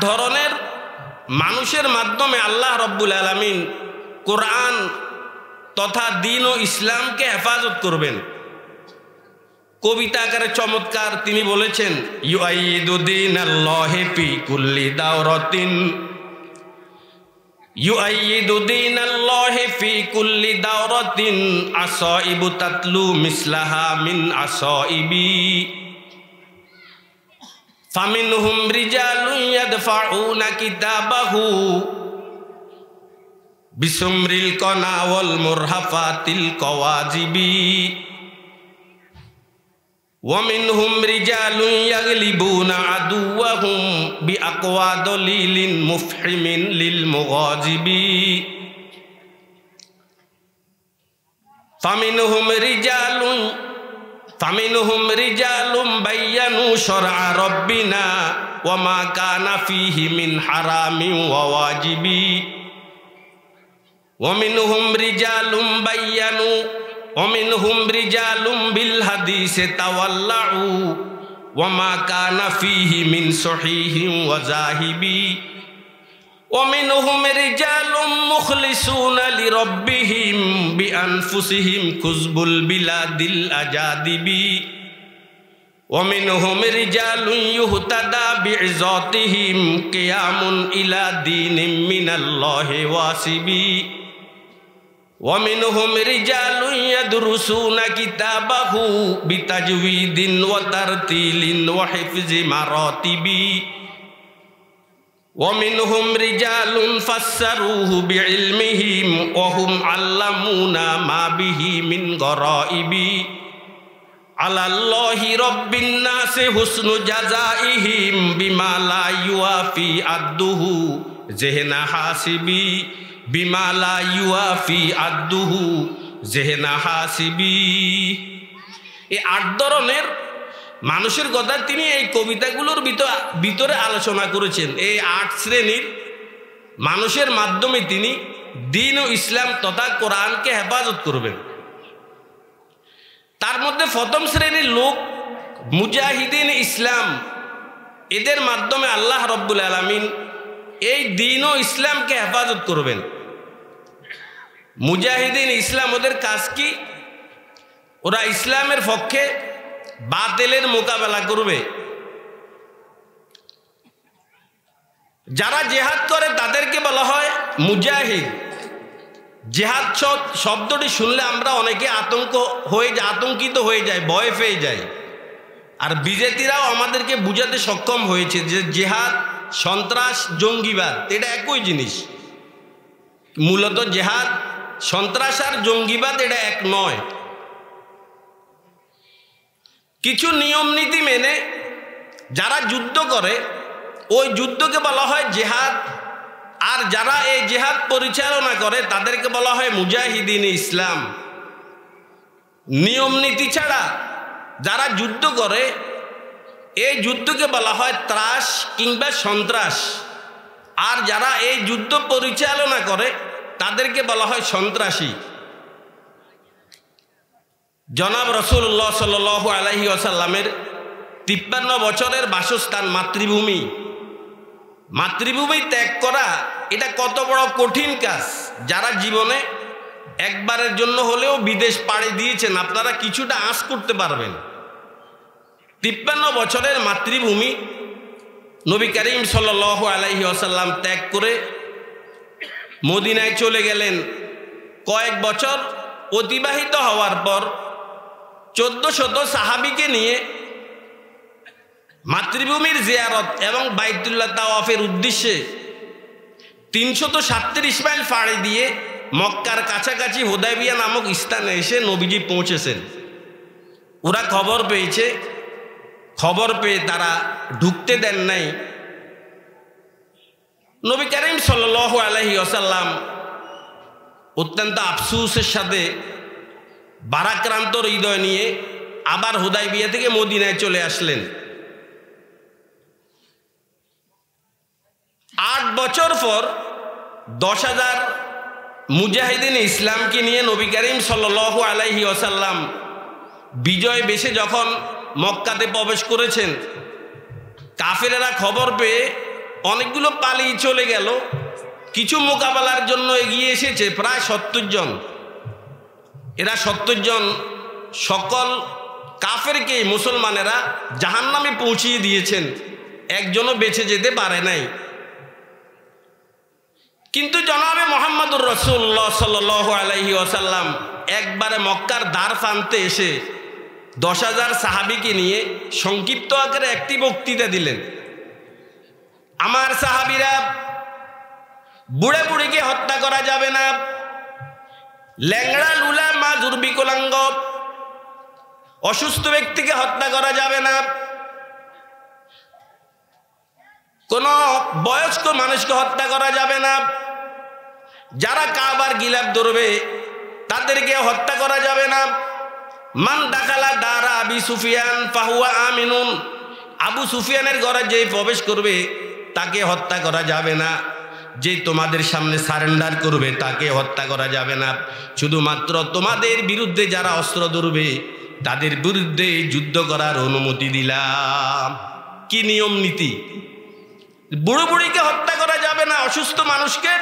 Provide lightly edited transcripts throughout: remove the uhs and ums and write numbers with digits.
ধরনের মানুষের মাধ্যমে আল্লাহ রব্বুল আলামিন কোরআন তথা দ্বীন ও ইসলামকে হেফাজত করবেন। কবিতা আকারে চমৎকার তিনি বলেছেন, ইউআইদু দীনাল্লাহি ফি কুল্লি দাওরাতিন, ইউআইদু দীনাল্লাহি ফি কুল্লি দাওরাতিন, আসাইবু তাতলু মিসলাহা মিন আসাইবি, ফামিনহুম রিজালুন ইয়াদফাউনা কিতাবাহু বিসুমরিল কনা ওয়াল মুরহাফাতিল কওয়াজিবি, ওয়ামিনহুম রিজালুন ইয়াগলিবুনা আদুওয়াহুম বিআকওয়া দলিলিন মুফহিমিন লিল মুগাজিবি, ফামিনহুম রিজালুম বায়্যানু শারআ রাব্বিনা ওয়া মা কানা ফীহি মিন হারামিন ওয়া ওয়াজিবি, ওয়ামিনহুম রিজালুম বায়্যানু ওয়ামিনহুম রিজালুম বিল হাদিসে তাওয়াল্লাউ ওয়া মা কানা ফীহি মিন সহিহিন ওয়া যাহিবি, ওয়ামিনহুম রিজালুম মুখলিসুনা লিরাব্বিহিম বিআনফুসিহিম কুযবুল বিলাদিল আজাদিবি, ওয়ামিনহুম রিজালুন ইউহতাদা বিইযাতিহিম কিয়ামুন ইলা দীনিম মিনাল্লাহি ওয়াসিবি, ওয়ামিনহুম রিজালুন ইয়াদরুসুনা কিতাবাহু বিতাজউইদিন ওয়া তারতিলিন ওয়া হিফজি মারাতিবি, ওয়ামিনহুম রিজালুন ফাসসারুহু বিইলমিহিম ওয়া হুম আল্লামুনা মা বিহি মিন গরাইবি, আলাল্লাহি রাব্বিন নাসি হুসনু জাযাইহিম বিমা লা ইউআফি আদদুহু যেহনা হাসিবি, বিমা লা ইউআফি আদদুহু যেহনা হাসিবি। এই ৮ ধরনের মানুষের কথা তিনি এই কবিতাগুলোর ভিতরে আলোচনা করেছেন। এই ৮ শ্রেণীর মানুষের মাধ্যমে তিনি দ্বীন ও ইসলাম তথা কোরআনকে হেফাজত করবেন। তার মধ্যে প্রথম শ্রেণীর লোক মুজাহিদিন ইসলাম, এদের মাধ্যমে আল্লাহ রব্বুল আলামিন এই দ্বীন ও ইসলামকে হেফাজত করবেন। মুজাহিদিন ইসলাম, ওদের কাজ কি? ওরা ইসলামের পক্ষে বাতিলের মোকাবেলা করবে। যারা জেহাদ করে তাদেরকে বলা হয় মুজাহিদ। জেহাদ শব্দটি শুনলে আমরা অনেকে আতঙ্কিত হয়ে যায়, ভয় পেয়ে যায়। আর বিজেপিরাও আমাদেরকে বুঝাতে সক্ষম হয়েছে যে জেহাদ, সন্ত্রাস, জঙ্গিবাদ এটা একই জিনিস। মূলত জেহাদ, সন্ত্রাস আর জঙ্গিবাদ এটা এক নয়। কিছু নিয়ম নীতি মেনে যারা যুদ্ধ করে ওই যুদ্ধকে বলা হয় জেহাদ, আর যারা এই জেহাদ পরিচালনা করে তাদেরকে বলা হয় মুজাহিদিন ইসলাম। নিয়ম নীতি ছাড়া যারা যুদ্ধ করে এই যুদ্ধকে বলা হয় ত্রাস কিংবা সন্ত্রাস, আর যারা এই যুদ্ধ পরিচালনা করে তাদেরকে বলা হয় সন্ত্রাসী। জনাব রাসূলুল্লাহ সাল্লাল্লাহু আলাইহি ওয়াসাল্লামের 53 বছরের বাসস্থান মাতৃভূমি। মাতৃভূমি ত্যাগ করা এটা কত বড় কঠিন কাজ। যারা জীবনে একবারের জন্য হলেও বিদেশ পাড়ি দিয়েছেন আপনারা কিছুটা আঁচ করতে পারবেন। 53 বছরের মাতৃভূমি নবী করিম সাল্লাল্লাহু আলাইহি ওয়াসাল্লাম ত্যাগ করে মদিনায় চলে গেলেন। কয়েক বছর অতিবাহিত হওয়ার পর 1400 সাহাবীকে নিয়ে মাতৃভূমির জিয়ারত এবং বাইতুল্লাহ তাওয়াফের উদ্দেশ্যে 337 মাইল পাড়ি দিয়ে মক্কার কাছাকাছি হুদায়বিয়া নামক স্থানে এসে নবীজি পৌঁছেছেন। ওরা খবর পেয়েছে, খবর পেয়ে তারা ঢুকতে দেন নাই। নবী করিম সাল্লাল্লাহু আলাইহি ওয়াসাল্লাম অত্যন্ত আফসোসের সাথে ভারাক্রান্ত হৃদয় নিয়ে আবার হুদায়বিয়া থেকে মদিনায় চলে আসলেন। 8 বছর পর 10,000 মুজাহিদিন ইসলামকে নিয়ে নবী করিম সাল্লাল্লাহু আলাইহি ওয়াসাল্লাম বিজয় বেশে যখন মক্কাতে প্রবেশ করেছেন, কাফেরেরা খবর পেয়ে অনেকগুলো পালিয়ে চলে গেল, কিছু মোকাবেলার জন্য এগিয়ে এসেছে প্রায় 70 জন। এরা 70 জন সকল কাফেরকে মুসলমানেরা জাহান্নামে পৌঁছিয়ে দিয়েছেন, একজনও বেঁচে যেতে পারে নাই। কিন্তু জনাবে মুহাম্মদুর রাসূলুল্লাহ সাল্লাল্লাহু আলাইহি ওয়াসাল্লাম একবারে মক্কার দ্বার প্রান্তে এসে 10,000 সাহাবীকে নিয়ে সংক্ষিপ্ত আকারে একটি বক্তৃতা দিলেন। আমার সাহাবীরা, বুড়ে বুড়িকে হত্যা করা যাবে না, ল্যাংড়া লুলা মা দুর্বিকলাঙ্গ অসুস্থ ব্যক্তিকে হত্যা করা যাবে না, কোন বয়স্ক মানুষকে হত্যা করা যাবে না, যারা কাবার গিলাফ ধরবে তাদেরকে হত্যা করা যাবে না। মান দাখালা দারা আবি সুফিয়ান ফাহুয়া আমিনুন, আবু সুফিয়ানের ঘরে যে প্রবেশ করবে তাকে হত্যা করা যাবে না, যে তোমাদের সামনে সারেন্ডার করবে তাকে হত্যা করা যাবে না। শুধুমাত্র তোমাদের বিরুদ্ধে যারা অস্ত্র ধরবে তাদের বিরুদ্ধে যুদ্ধ করার অনুমতি দিলাম। কি নিয়ম নীতি! বুড়ো বুড়িকে হত্যা করা যাবে না, অসুস্থ মানুষকে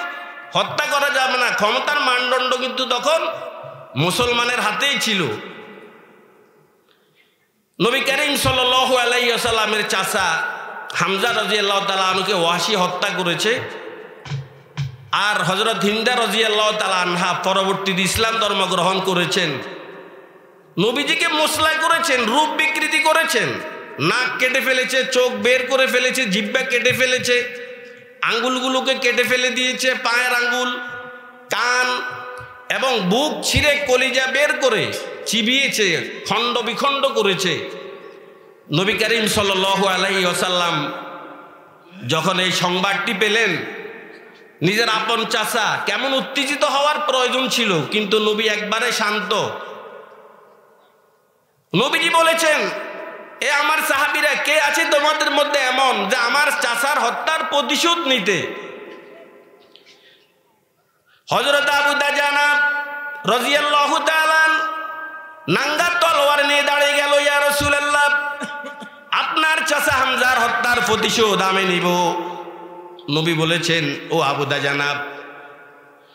হত্যা করা যাবে না। ক্ষমতার মানদণ্ড কিন্তু তখন মুসলমানের হাতেই ছিল। নবী করিম সাল্লাল্লাহু আলাইহি ওয়াসাল্লামের চাচা হামজা রাদিয়াল্লাহু তাআলা আনহুকে ওয়াহশী হত্যা করেছে, আর হযরত হিন্দা রাদিয়াল্লাহু তাআলা আনহা পরবর্তীতে ইসলাম ধর্ম গ্রহণ করেছেন। নবীজিকে মোসলা করেছেন, রূপ বিকৃতি করেছেন, নাক কেটে ফেলেছে, চোখ বের করে ফেলেছে, জিহ্বা কেটে ফেলেছে, আঙ্গুলগুলোকে কেটে ফেলে দিয়েছে, পায়ের আঙ্গুল, কান এবং বুক ছিঁড়ে কলিজা বের করে চিবিয়েছে, খণ্ড বিখণ্ড করেছে। নবী করিম সাল্লাল্লাহু আলাইহি ওয়াসাল্লাম যখন এই সংবাদটি পেলেন, নিজের আপন চাচা, কেমন উত্তেজিত হওয়ার প্রয়োজন ছিল, কিন্তু নবী একবারে শান্ত। নবীজি বলেছেন, এ আমার সাহাবীরা, কে আছে তোমাদের মধ্যে এমন যে আমার চাচার হত্যার প্রতিশোধ নিতে? হযরত আবু দাজানা রাদিয়াল্লাহু তাআলা নাঙ্গা তলোয়ার নিয়ে দাঁড়িয়ে গেল, ইয়া রাসূলুল্লাহ, আপনার চাচা হামজার হত্যার প্রতিশোধ আমি নিব। নবী বলেছেন, ও আবু দাজানা,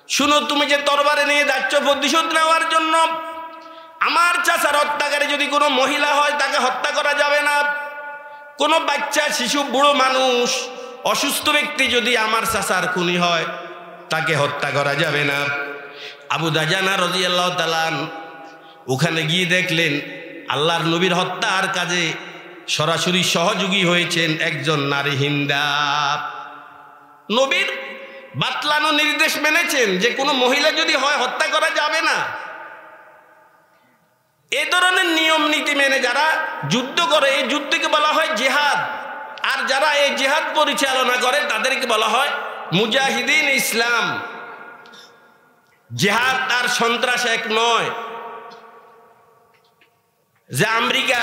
শুনো, তুমি যে তরবারে নিয়ে যাচ্ছ প্রতিশোধ নেওয়ার জন্য, আমার চাচার হত্যাকারী যদি কোনো মহিলা হয় তাকে হত্যা করা যাবে না, কোনো বাচ্চা, শিশু, বুড়ো মানুষ, অসুস্থ ব্যক্তি যদি আমার চাচার খুনি হয় তাকে হত্যা করা যাবে না। আবু দাজানা রাদিয়াল্লাহু তাআলা ওখানে গিয়ে দেখলেন আল্লাহর নবীর হত্যার কাজে সরাসরি সহযোগী হয়েছেন একজন নারী হিন্দা। নবীর বাতলানো নির্দেশ মেনেছেন যে কোনো মহিলা যদি হয় হত্যা করা যাবে না। এই ধরনের নিয়ম নীতি মেনে যারা যুদ্ধ করে, এই যুদ্ধকে বলা হয় জিহাদ, আর যারা এই জিহাদ পরিচালনা করে তাদেরকে বলা হয় মুজাহিদিন ইসলাম। জিহাদ আর সন্ত্রাস এক নয়। যে আমেরিকা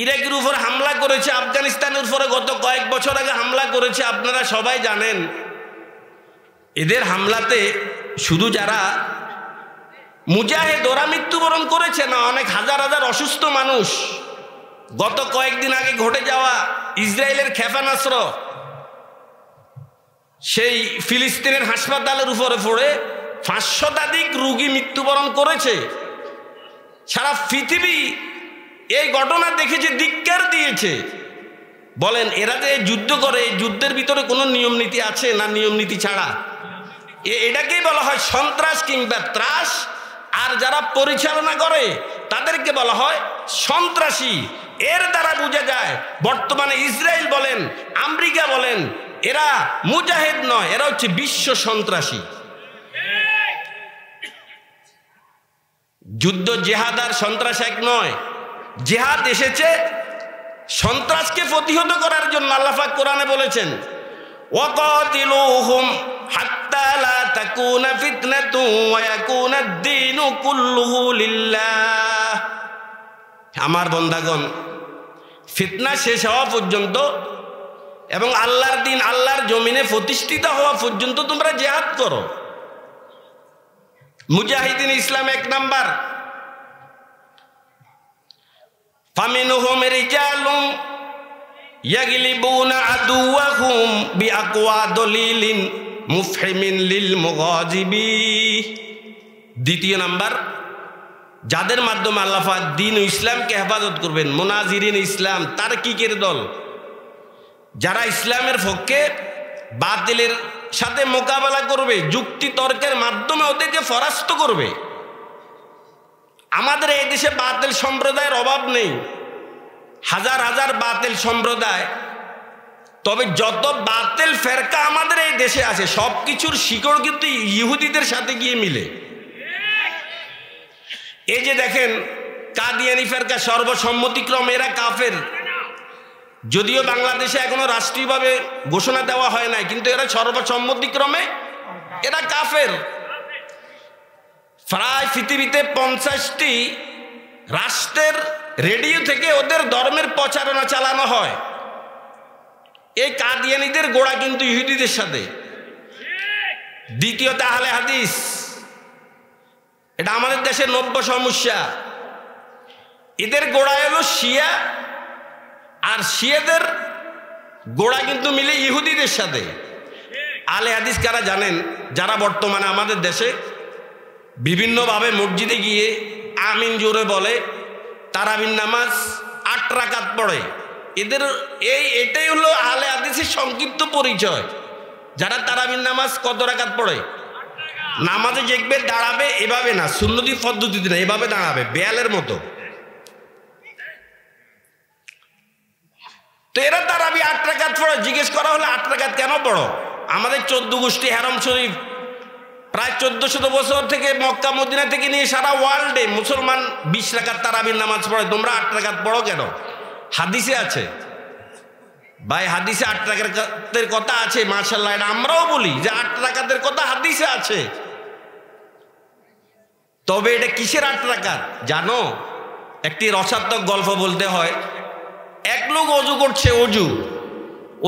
ইরাকের উপর হামলা করেছে, আফগানিস্তানের উপরে গত কয়েক বছর আগে হামলা করেছে, আপনারা সবাই জানেন। এদের হামলাতে শুধু যারা মুজাহিদ ওরা মৃত্যুবরণ করেছে না, অনেক হাজার হাজার অসুস্থ মানুষ। গত কয়েকদিন আগে ঘটে যাওয়া ইসরায়েলের ক্ষেপণাস্ত্র সেই ফিলিস্তিনের হাসপাতালের উপরে পড়ে 500 শতাধিক রোগী মৃত্যুবরণ করেছে। সারা পৃথিবী এই ঘটনা দেখেছে, ধিক্কার দিয়েছে। বলেন, এরা যে যুদ্ধ করে, এই যুদ্ধের ভিতরে কোনো নিয়ম নীতি আছে না? নিয়ম নীতি ছাড়া এটাকেই বলা হয় সন্ত্রাস কিংবা ত্রাস। আর যারা পরিচালনা করে তাদেরকে বলা হয় সন্ত্রাসী। এর দ্বারা বোঝা যায় বর্তমানে ইসরায়েল বলেন, আমেরিকা বলেন, এরা মুজাহিদ নয়, এরা হচ্ছে বিশ্ব সন্ত্রাসী। যুদ্ধ, জিহাদ আর সন্ত্রাস এক নয়। জিহাদ এসেছে সন্ত্রাসকে প্রতিহত করার জন্য। আল্লাহ পাক কোরআনে বলেছেন, ওয়াকাতিলুহুম হাত্তা লা তাকুনা ফিতনাতুন ওয়া ইয়াকুনা আদ-দীনু কুল্লুহু লিল্লাহ। আমার বান্দাগণ, ফিতনা শেষ হওয়া পর্যন্ত এবং আল্লাহর দিন আল্লাহর জমিনে প্রতিষ্ঠিত হওয়া পর্যন্ত তোমরা জিহাদ করো। মুজাহিদিন ইসলাম 1 নাম্বার। ফামিনহুম রিজালুম ইয়াগলিবুনা আদুওয়াহুম বিআকওয়া দলিলিন মুফহিমিন লিল মুগাজিবি। দ্বিতীয় নাম্বার, যাদের মাধ্যমে আল্লাহ পাক দ্বীন ও ইসলামকে হেফাজত করবেন, মুনাজিরিন ইসলাম, তারকিকের দল, যারা ইসলামের পক্ষে বাতিলের সাথে মোকাবেলা করবে, যুক্তি তর্কের মাধ্যমে ওদেরকে পরাস্ত করবে। আমাদের এই দেশে বাতিল সম্প্রদায়ের অভাব নেই, হাজার হাজার বাতিল সম্প্রদায়। তবে যত বাতিল ফেরকা আমাদের এই দেশে আছে, সব কিছুর শিকড় কিন্তু ইহুদিদের সাথে গিয়ে মিলে। এই যে দেখেন কাদিয়ানি ফেরকা, সর্বসম্মতিক্রমে এরা কাফের। যদিও বাংলাদেশে এখনো রাষ্ট্রীয়ভাবে ঘোষণা দেওয়া হয় নাই, কিন্তু এরা সর্বসম্মতিক্রমে এরা কাফের। প্রায় পৃথিবীতে 50টি রাষ্ট্রের রেডিও থেকে ওদের ধর্মের প্রচারণা চালানো হয়। এই কাদিয়ানীদের গোড়া কিন্তু ইহুদিদের সাথে। দ্বিতীয়ত আহলে হাদিস, এটা আমাদের দেশের নব্য সমস্যা। এদের গোড়া হলো শিয়া, আর শিয়াদের গোড়া কিন্তু মিলে ইহুদিদের সাথে। আহলে হাদিস কারা জানেন? যারা বর্তমানে আমাদের দেশে বিভিন্নভাবে মসজিদে গিয়ে আমিন জোরে বলে, তারাবির নামাজ 8 রাকাত পড়ে। এদের এটাই হলো আহলে হাদিসের সংক্ষিপ্ত পরিচয়। যারা তারাবির নামাজ কত রাকাত পড়ে? নামাজে দেখবে দাঁড়াবে এভাবে না, সুন্নতি পদ্ধতিতে না, এভাবে দাঁড়াবে বেয়ালের মতো। তো এরা তারাবি 8 রাকাত পড়ে। জিজ্ঞেস করা হলে 8 রাকাত কেন পড়ো? আমাদের 14 গোষ্ঠী হারাম শরীফ প্রায় 1400 বছর থেকে মক্কা মদিনা থেকে নিয়ে সারা ওয়ার্ল্ডে মুসলমান 20 রাকাত তারাবির নামাজ পড়ে। তোমরা 8 রাকাত পড়ো কেন? হাদিসে আছে ভাই, হাদিসে 8 রাকাতের কথা আছে। মাশাআল্লাহ, এটা আমরাও বলি যে 8 রাকাতের কথা হাদিসে আছে। তবে এটা কিসের 8 রাকাত জানো? একটি রসাত্মক গল্প বলতে হয়। এক লোক অজু করছে,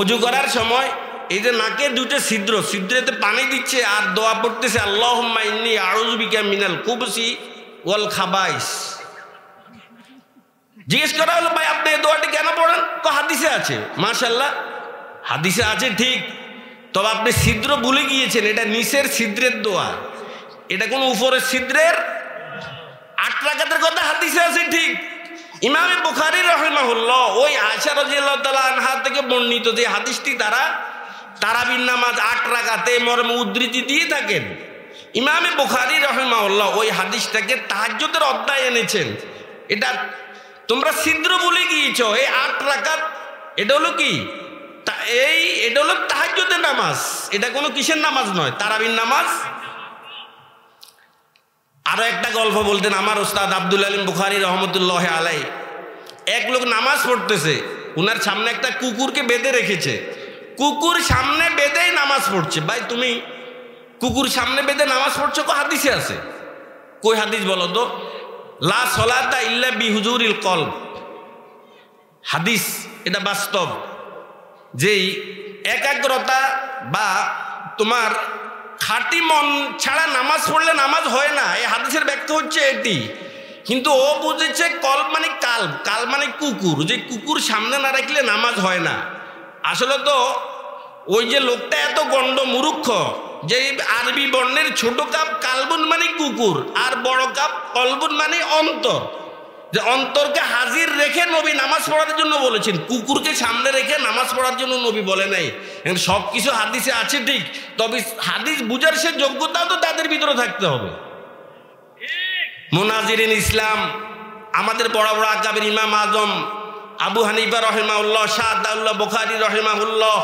অজু করার সময় এই যে নাকে 2টা ছিদ্র, ছিদ্রেতে পানি দিচ্ছে আর দোয়া পড়তেছে, আল্লাহুম্মা ইন্নী আউযু বিকা মিনাল খুবসি ওয়াল খাবাইস। জিজ্ঞেস করা হলো, ভাই আপনি এই দোয়াটি কেন পড়েন? হাদিসে আছে। মাশাআল্লাহ, হাদিসে আছে ঠিক, তবে আপনি ছিদ্র ভুলে গিয়েছেন। এটা নিচের ছিদ্রের দোয়া, এটা কোন উপরের ছিদ্রের। 8 রাকাতের কথা হাদিসে আছে ঠিক। ইমামে বুখারী রাহিমাহুল্লাহ ওই আয়েশা রাদিয়াল্লাহু তাআলা আনহা থেকে বর্ণিত যে হাদিসটি তারা তারাবির নামাজ 8 রাকাতে মর্মে উদ্ধৃতি দিয়ে থাকেন। ইমামে বুখারী রাহিমাহুল্লাহ ওই হাদিসটাকে তাহাজ্জুদের অধ্যায় এনেছেন। এটা তোমরা ছিদ্র ভুলে গিয়েছো। এই 8 রাকাত এটা হলো কি? এটা হলো তাহাজ্জুদের নামাজ, এটা কোনো কিসের নামাজ নয়, তারাবির নামাজ। আরো একটা গল্প বলতেন আমার ওস্তাদ আব্দুল আলিম বুখারী রহমতুল্লাহ আলাই। এক লোক নামাজ পড়তেছে, উনার সামনে একটা কুকুরকে বেঁধে রেখেছে। কুকুর সামনে বেঁধেই নামাজ পড়ছে। ভাই তুমি কুকুর সামনে বেঁধে নামাজ পড়ছো? হাদিসে আছে। কই হাদিস বলো তো? লা সলাতা ইল্লা বিহুজুরিল কলব। হাদিস, এটা বাস্তব। যেই একাগ্রতা বা তোমার খাঁটি মন ছাড়া নামাজ পড়লে নামাজ হয় না, এই হাদিসের ব্যাখ্যা হচ্ছে এটি। কিন্তু ও বুঝেছে কলব মানে কালব, কালব মানে কুকুর, যে কুকুর সামনে না রাখলে নামাজ হয় না। আসলে তো ওই যে লোকটা এত গণ্ড মূর্খ যে আরবি বর্ণের ছোট কাপ কালবুন মানে কুকুর, আর বড় কাপ কলবুন মানে অন্তর। যে অন্তরকে হাজির রেখে নবী নামাজ পড়ার জন্য বলেছেন, কুকুরকে সামনে রেখে নামাজ পড়ার জন্য নবী বলে নাই। সব কিছু হাদিসে আছে ঠিক, তবে হাদিস বুঝার সে যোগ্যতাও তো তাদের ভিতরে থাকতে হবে। মুনাজিরিন ইসলাম, আমাদের বড় বড় আকাবির ইমাম আজম আবু হানিফা রহিমাহুল্লাহ, শাহদাউল্লাহ বুখারী রহিমাহুল্লাহ,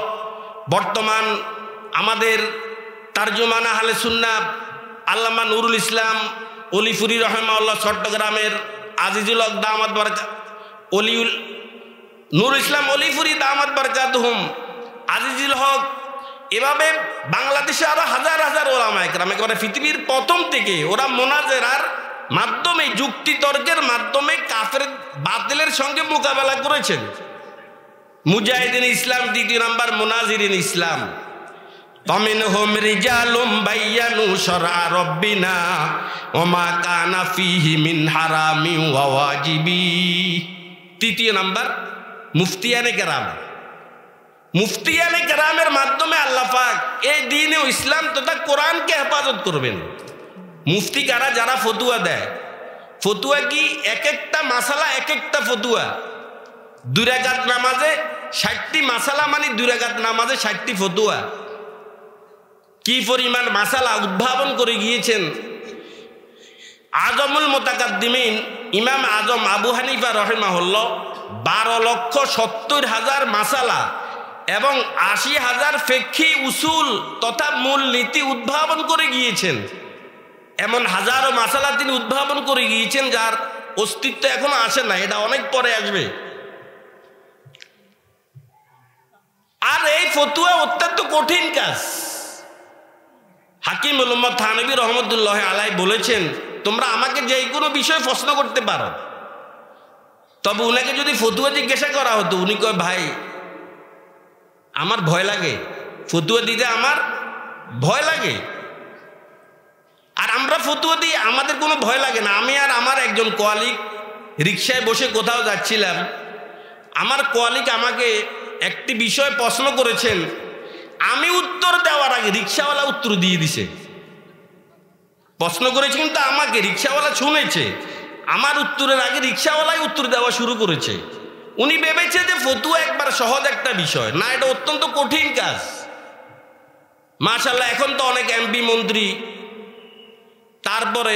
বর্তমান আমাদের তারজুমান আহলে সুন্নাহ আল্লামা নুরুল ইসলাম অলিপুরি রহিমাহুল্লাহ, চট্টগ্রামের আজিজুল হক দামাত বারকাত, অলিউল নুরুল ইসলাম অলিপুরি দামাত বারকাতুহুম, আজিজুল হক, এভাবে বাংলাদেশে আরো হাজার হাজার ওলামা একরাম একেবারে পৃথিবীর প্রথম থেকে ওরা মোনাজেরার মাধ্যমে, যুক্তি তর্কের মাধ্যমে কাফের বাতিলের সঙ্গে মোকাবেলা করেছেন। মুজাহিদিন ইসলাম দ্বিতীয় নাম্বার, মুনাজিরিন ইসলাম। ফামিনহুম রিজালুম বায়্যানু শারআ রাব্বিনা ওয়া মা কানা ফীহি মিন হারামি ওয়া ওয়াজিবি। তৃতীয় নাম্বার, মুফতিয়ানে কেরাম। মুফতিয়ানে কেরামের মাধ্যমে আল্লাহ পাক এই দ্বীন ও ইসলাম তথা কোরআনকে হেফাজত করবেন। মুফতি কারা? যারা ফতুয়া দেয়। ফতুয়া কি? এক একটা মাসালা এক একটা ফতুয়া। 2 রাকাত নামাজে 60টি মাসালা, মানে 2 রাকাত নামাজে 60টি ফতুয়া। কি পরিমাণ মাসালা উদ্ভাবন করে গিয়েছেন আজমুল মুতাকাদ্দিমিন ইমাম আজম আবু হানিফা রাহিমাহুল্লাহ। 12,70,000 মাসালা এবং 80,000 ফিকহি উসুল তথা মূল নীতি উদ্ভাবন করে গিয়েছেন। এমন হাজারো মাসালা তিনি উদ্ভাবন করে গিয়েছেন যার অস্তিত্ব এখনো আসে না, এটা অনেক পরে আসবে। আর এই ফতুয়া অত্যন্ত কঠিন কাজ। হাকিম উম্মত থানভী রহমতুল্লাহ আলাইহি বলেছেন, তোমরা আমাকে যে কোনো বিষয়ে প্রশ্ন করতে পারো, তবে উনাকে যদি ফতুয়া জিজ্ঞাসা করা হতো, উনি কয় ভাই আমার ভয় লাগে, ফতুয়া দিতে আমার ভয় লাগে। আর আমরা ফতুয়া দিই, আমাদের কোনো ভয় লাগে না। আমি আর আমার একজন কোয়ালিগ রিক্সায় বসে কোথাও যাচ্ছিলাম, আমার কোয়ালিগ আমাকে একটি বিষয় প্রশ্ন করেছেন, আমি উত্তর দেওয়ার আগে রিক্সাওয়ালা উত্তর দিয়ে দিছে। প্রশ্ন করেছে কিন্তু আমাকে, রিক্সাওয়ালা শুনেছে, আমার উত্তরের আগে রিক্সাওয়ালাই উত্তর দেওয়া শুরু করেছে। উনি ভেবেছে যে ফতুয়া একবার সহজ একটা বিষয়, না, এটা অত্যন্ত কঠিন কাজ। মাশাআল্লাহ, এখন তো অনেক এমপি মন্ত্রী, তারপরে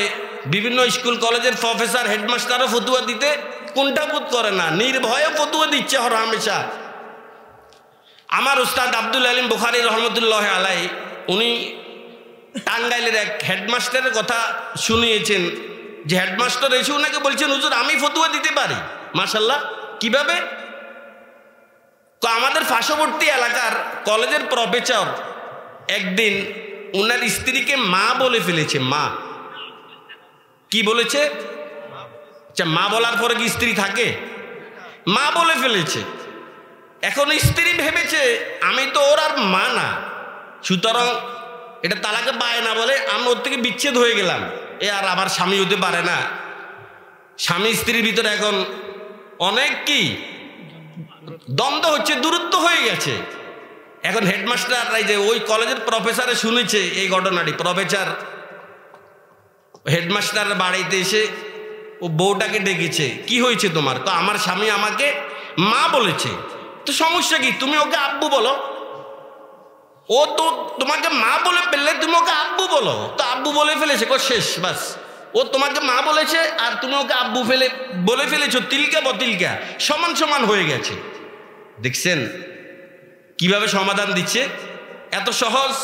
বিভিন্ন স্কুল কলেজের প্রফেসর হেডমাস্টারও ফতুয়া দিতে কুণ্ঠাবোধ করে না, নির্ভয়ে ফতুয়া দিচ্ছে হরহামেশা। আমার উস্তাদ আব্দুল আলিম বুখারী রহমতুল্লাহ আলাইহি, উনি টাঙ্গাইলের এক হেডমাস্টারের কথা শুনিয়েছেন, যে হেডমাস্টার এসে ওনাকে বলছেন, হুজুর আমি ফতুয়া দিতে পারি। মাশাআল্লাহ, কিভাবে? তো আমাদের পার্শ্ববর্তী এলাকার কলেজের প্রফেসর একদিন ওনার স্ত্রীকে মা বলে ফেলেছে। মা কি বলেছে? আচ্ছা, মা বলার পরে কি স্ত্রী থাকে? মা বলে ফেলেছে। এখন স্ত্রী ভেবেছে আমি তো ওর আর মা না, সুতরাং এটা তালাকে পায় না বলে আমি ওর থেকে বিচ্ছেদ হয়ে গেলাম, এ আর আমার স্বামী হতে পারে না। স্বামী স্ত্রীর ভিতরে এখন অনেক কি দ্বন্দ্ব হচ্ছে, দূরত্ব হয়ে গেছে। এখন হেডমাস্টার যে ওই কলেজের প্রফেসরে শুনেছে এই ঘটনাটি, প্রফেসর হেডমাস্টার বাড়িতে এসে ও বউটাকে ডেকেছে, কি হয়েছে তোমার? তো আমার স্বামী আমাকে মা বলেছে। তো সমস্যা কি? তুমি ওকে আব্বু বলো। ও তো তোমাকে মা বলে ফেললে, তুমি ওকে আব্বু বলো। তো আব্বু বলে ফেলেছে, শেষ, বাস। ও তোমাকে মা বলেছে আর তুমি ওকে আব্বু বলে ফেলেছো, তিলকা বতিলকা সমান সমান হয়ে গেছে। দেখছেন কিভাবে সমাধান দিচ্ছে, এত সহজ।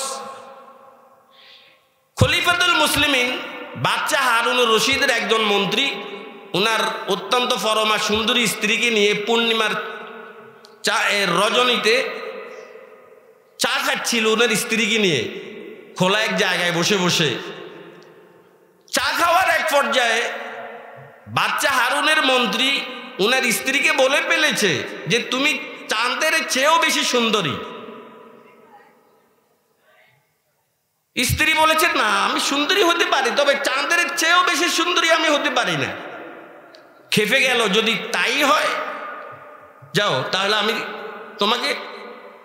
খলিফাতুল মুসলিমিন বাচ্চা হারুনুর রশিদের একজন মন্ত্রী, উনার অত্যন্ত ফরমা সুন্দরী স্ত্রীকে নিয়ে পূর্ণিমার রজনীতে চা খাচ্ছিল উনার স্ত্রীকে নিয়ে খোলা এক জায়গায় বসে বসে। চা খাওয়ার এক পর্যায়ে বাচ্চা হারুনের মন্ত্রী উনার স্ত্রীকে বলে ফেলেছে যে তুমি চাঁদের চেয়েও বেশি সুন্দরী। স্ত্রী বলেছে, না, আমি সুন্দরী হতে পারি, তবে চাঁদের চেয়েও বেশি সুন্দরী আমি হতে পারি না। খেপে গেল, যদি তাই হয় যাও, তাহলে আমি তোমাকে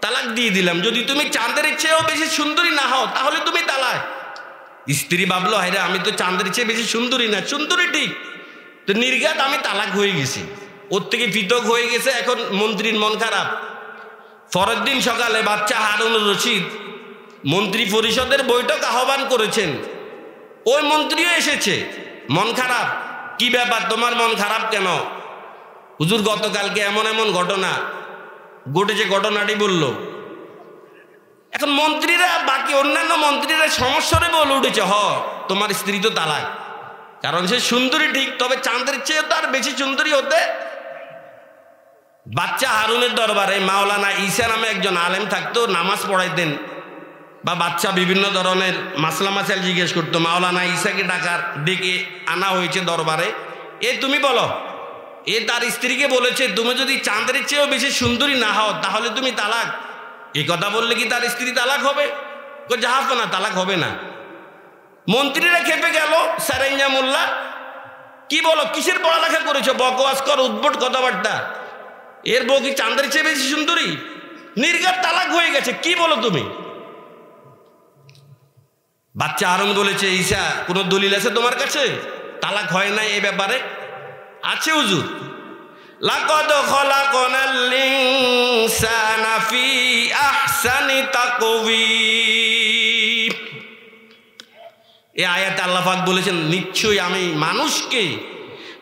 তালাক দিয়ে দিলাম। যদি তুমি চাঁদের চেয়েও বেশি সুন্দরী না হও তাহলে তুমি তালাক। স্ত্রী ভাবলো, হায়রে, আমি তো চাঁদের চেয়ে বেশি সুন্দরী না, সুন্দরী ঠিক, তো নির্ঘাত আমি তালাক হয়ে গেছি, ওর থেকে পৃথক হয়ে গেছে। এখন মন্ত্রীর মন খারাপ। পরের দিন সকালে বাচ্চা হারুনুর রশিদ মন্ত্রী পরিষদের বৈঠক আহ্বান করেছেন। ওই মন্ত্রীও এসেছে, মন খারাপ। কি ব্যাপার, তোমার মন খারাপ কেন? হুজুর, গতকালকে এমন এমন ঘটনা ঘটেছে, ঘটনাটি বলল। এখন মন্ত্রীরা, বাকি অন্যান্য মন্ত্রীরা সমস্যারে বলে উঠেছে, তোমার স্ত্রী তো তালাক, কারণ সে সুন্দরী ঠিক, তবে চাঁদের চেয়ে তো আর বেশি সুন্দরী হতে। বাচ্চা হারুনের দরবারে মাওলানা ঈসা নামে একজন আলেম থাকতো, নামাজ পড়াইতেন বা বাচ্চা বিভিন্ন ধরনের মাসলা মাসাইল জিজ্ঞেস করতো। মাওলানা ঈসাকে ডেকে আনা হয়েছে দরবারে। তুমি বলো, তার স্ত্রীকে বলেছে তুমি যদি চাঁদের চেয়েও বেশি সুন্দরী না হও তাহলে তুমি তালাক। এই কথা বললে কি তার স্ত্রী তালাক হবে? যাহাফ না, তালাক হবে না। মন্ত্রীরা খেপে গেল। সারেঞ্জা মোল্লা, কি বলো, কিসের পড়ালেখা করেছো? বকওয়াস কর, উদ্ভট কথাবার্তা। এর বউ কি চাঁদের চেয়ে বেশি সুন্দরী? নির্ঘাত তালাক হয়ে গেছে। কি বলো তুমি? বাচ্চা আরং বলেছে, ঈসা কোনো দলিল আছে তোমার কাছে তালাক হয় না এই ব্যাপারে? আছে হুজুর। লাকাদ খলাকনাল ইনসানা ফি আহসানি তাকওয়িম। এই আয়াতে আল্লাহ পাক বলেছেন, নিশ্চয়ই আমি মানুষকে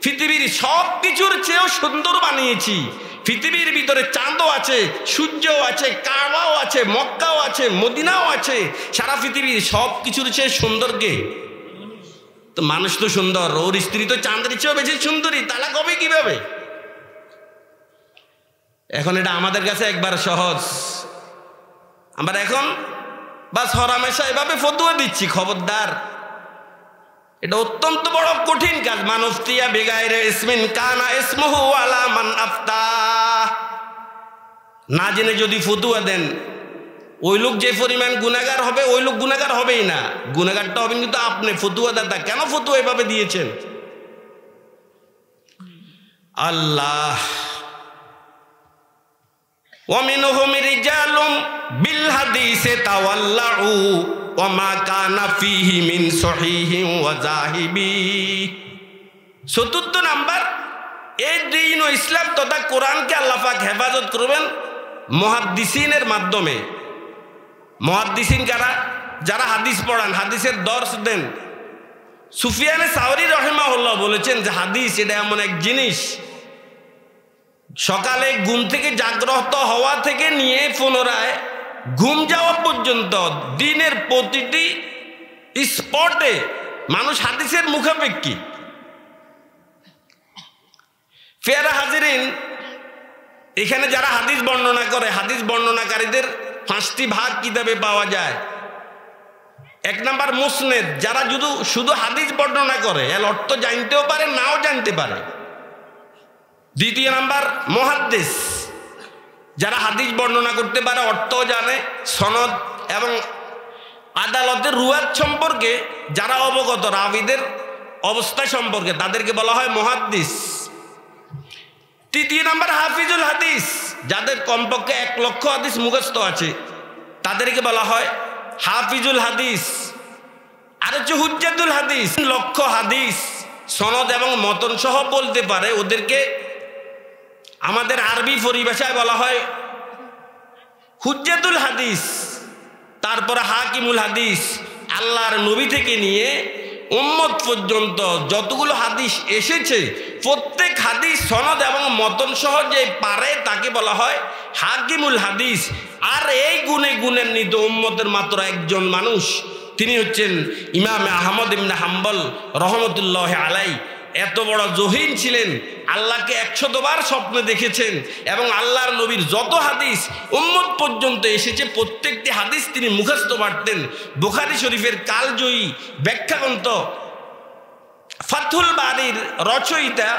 পৃথিবীর সব কিছুর চেয়েও সুন্দর বানিয়েছি। পৃথিবীর ভিতরে চাঁদও আছে, সূর্যও আছে, কাবাও আছে, মক্কাও আছে, মদিনাও আছে। সারা পৃথিবীর সব কিছুর চেয়ে সুন্দর কে? তো মানুষ তো সুন্দর, ওর স্ত্রী তো চাঁদের চেয়েও বেশি সুন্দরী, তালাক হবে কিভাবে? এখন এটা আমাদের কাছে একবার সহজ, আমরা এখন বাস হরামেশা এভাবে ফতোয়া দিচ্ছি। খবরদার, এটা অত্যন্ত বড় কঠিন কাজ। মানফতিয়া বেগাইরে ইসমিন কানা ইসমুহু আলা মান আফতা। না জেনে যদি ফতোয়া দেন, ওই লোক যে পরিমাণ গুনাহগার হবে, ওই লোক গুনাহগার হবেই না, গুনাহগারটা হবেন কিন্তু আপনি ফতোয়াদাতা। কেন ফতোয়া এভাবে দিয়েছেন? আল্লাহ ওয়ামিনহুম রিজালুম বিল হাদিসে তাওয়াল্লাউ ওয়া মা কানা ফীহি মিন সহিহিন ওয়া যাহিবি। চতুর্থ নাম্বার, এই দ্বীন ও ইসলাম তথা কোরআনকে আল্লাহ পাক হেফাজত করবেন মুহাদ্দিসিনের মাধ্যমে। মুহাদ্দিসিন কারা? যারা হাদিস পড়ান, হাদিসের দর্স দেন। সুফিয়ানে সাওরি রাহিমাহুল্লাহ বলেছেন যে হাদিস এটা এমন এক জিনিস, সকালে ঘুম থেকে জাগ্রত হওয়া থেকে নিয়ে পুনরায় ঘুম যাওয়া পর্যন্ত দিনের প্রতিটি স্পটে মানুষ হাদিসের মুখাপেক্ষী। ফেরা হাজিরিন, এখানে যারা হাদিস বর্ণনা করে, হাদিস বর্ণনাকারীদের 5টি ভাগ কিতাবে পাওয়া যায়। 1 নাম্বার মুসনেদ, যারা শুধু হাদিস বর্ণনা করে, এর অর্থ জানতেও পারে, নাও জানতে পারে। 2 নাম্বার মুহাদ্দিস, যারা হাদিস বর্ণনা করতে পারে, অর্থও জানে, সনদ এবং আদালতের রুয়াত সম্পর্কে যারা অবগত, রাবীদের অবস্থা সম্পর্কে, তাদেরকে বলা হয় মুহাদ্দিস। 3 নাম্বার হাফিজুল হাদিস, যাদের কমপক্ষে 1 লক্ষ হাদিস মুখস্থ আছে, তাদেরকে বলা হয় হাফিজুল হাদিস। আর হচ্ছে হুজ্জাতুল হাদিস, লক্ষ হাদিস সনদ এবং মতন সহ বলতে পারে, ওদেরকে আমাদের আরবি পরিভাষায় বলা হয় হুজ্জাতুল হাদিস। তারপরে হাকিমুল হাদিস, আল্লাহর নবী থেকে নিয়ে উম্মত পর্যন্ত যতগুলো হাদিস এসেছে, প্রত্যেক হাদিস সনদ এবং মতন সহ যে পারে তাকে বলা হয় হাকিমুল হাদিস। আর এই গুণে গুণান্বিত উম্মতের মাত্র একজন মানুষ, তিনি হচ্ছেন ইমাম আহমদ ইবনে হাম্বল রহমতুল্লাহ আলাইহি। এত বড় জহিন ছিলেন, আল্লাহকে 100 বার স্বপ্নে দেখেছেন এবং আল্লাহর নবীর যত হাদিস উম্মত পর্যন্ত এসেছে প্রত্যেকটি হাদিস তিনি মুখস্থ পারতেন। বুখারী শরীফের কালজয়ী ব্যাখ্যাগ্রন্থ ফাথুল বারীর রচয়িতা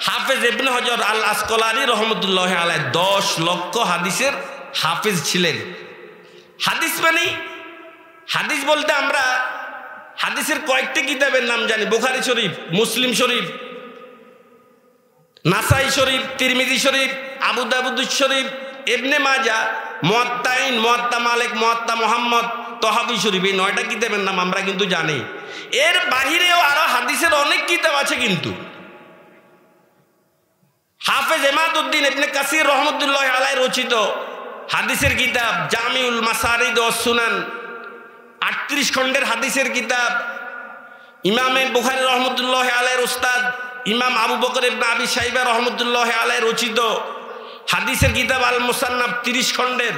হাফেজ ইবনে হজর আল আসকলানি রহমতুল্লাহ আলাইহি 10 লক্ষ হাদিসের হাফেজ ছিলেন। হাদিস মানে, হাদিস বলতে আমরা হাদিসের কয়েকটি কিতাবের নাম জানি। বুখারী শরীফ, মুসলিম শরীফ, নাসাই শরীফ, তিরমিজি শরীফ, আবু দাউদ শরীফ, ইবনে মাজাহ, মুয়াত্তাইন, মুয়াত্তা মালিক, মুয়াত্তা মুহাম্মদ, তহাবি শরীফ, এই 9টা কিতাবের নাম আমরা কিন্তু জানি। এর বাহিরেও আরো হাদিসের অনেক কিতাব আছে। কিন্তু হাফেজ ইমাদউদ্দিন ইবনে কাসির রহমতুল্লাহ আলাইহি রচিত হাদিসের কিতাব জামিউল মাসারিদ ওয়াস সুনান, 38 খণ্ডের হাদিসের কিতাব। ইমামে বুখারী রহমতুল্লাহ আলাইহির উস্তাদ ইমাম আবু বকর ইবনে আবি শাইবা রহমতুল্লাহ আলাইহি রচিত হাদিসের কিতাব আল মুসান্নাফ 30 খণ্ডের।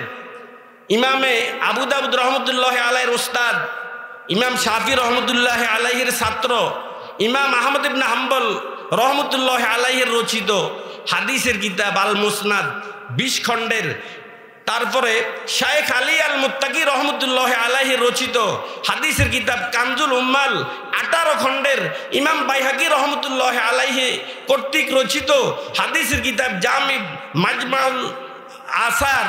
ইমামে আবু দাউদ রহমতুল্লাহ আলাইহির উস্তাদ ইমাম শাফি রহমতুল্লাহ আলাইহির ছাত্র ইমাম আহমদ ইবনে হাম্বল রহমতুল্লাহ আলাইহির রচিত হাদিসের কিতাব আল মুসনাদ 20 খণ্ডের। তারপরে শায়েখ আলী আল মুত্তাকি রহমতুল্লাহ আলাইহি রচিত হাদিসের কিতাব কানজুল উম্মাল 18 খণ্ডের। ইমাম বাইহাকি রহমতুল্লাহ আলাইহি কর্তৃক রচিত হাদিসের কিতাব জামি মাজমাউল আসার,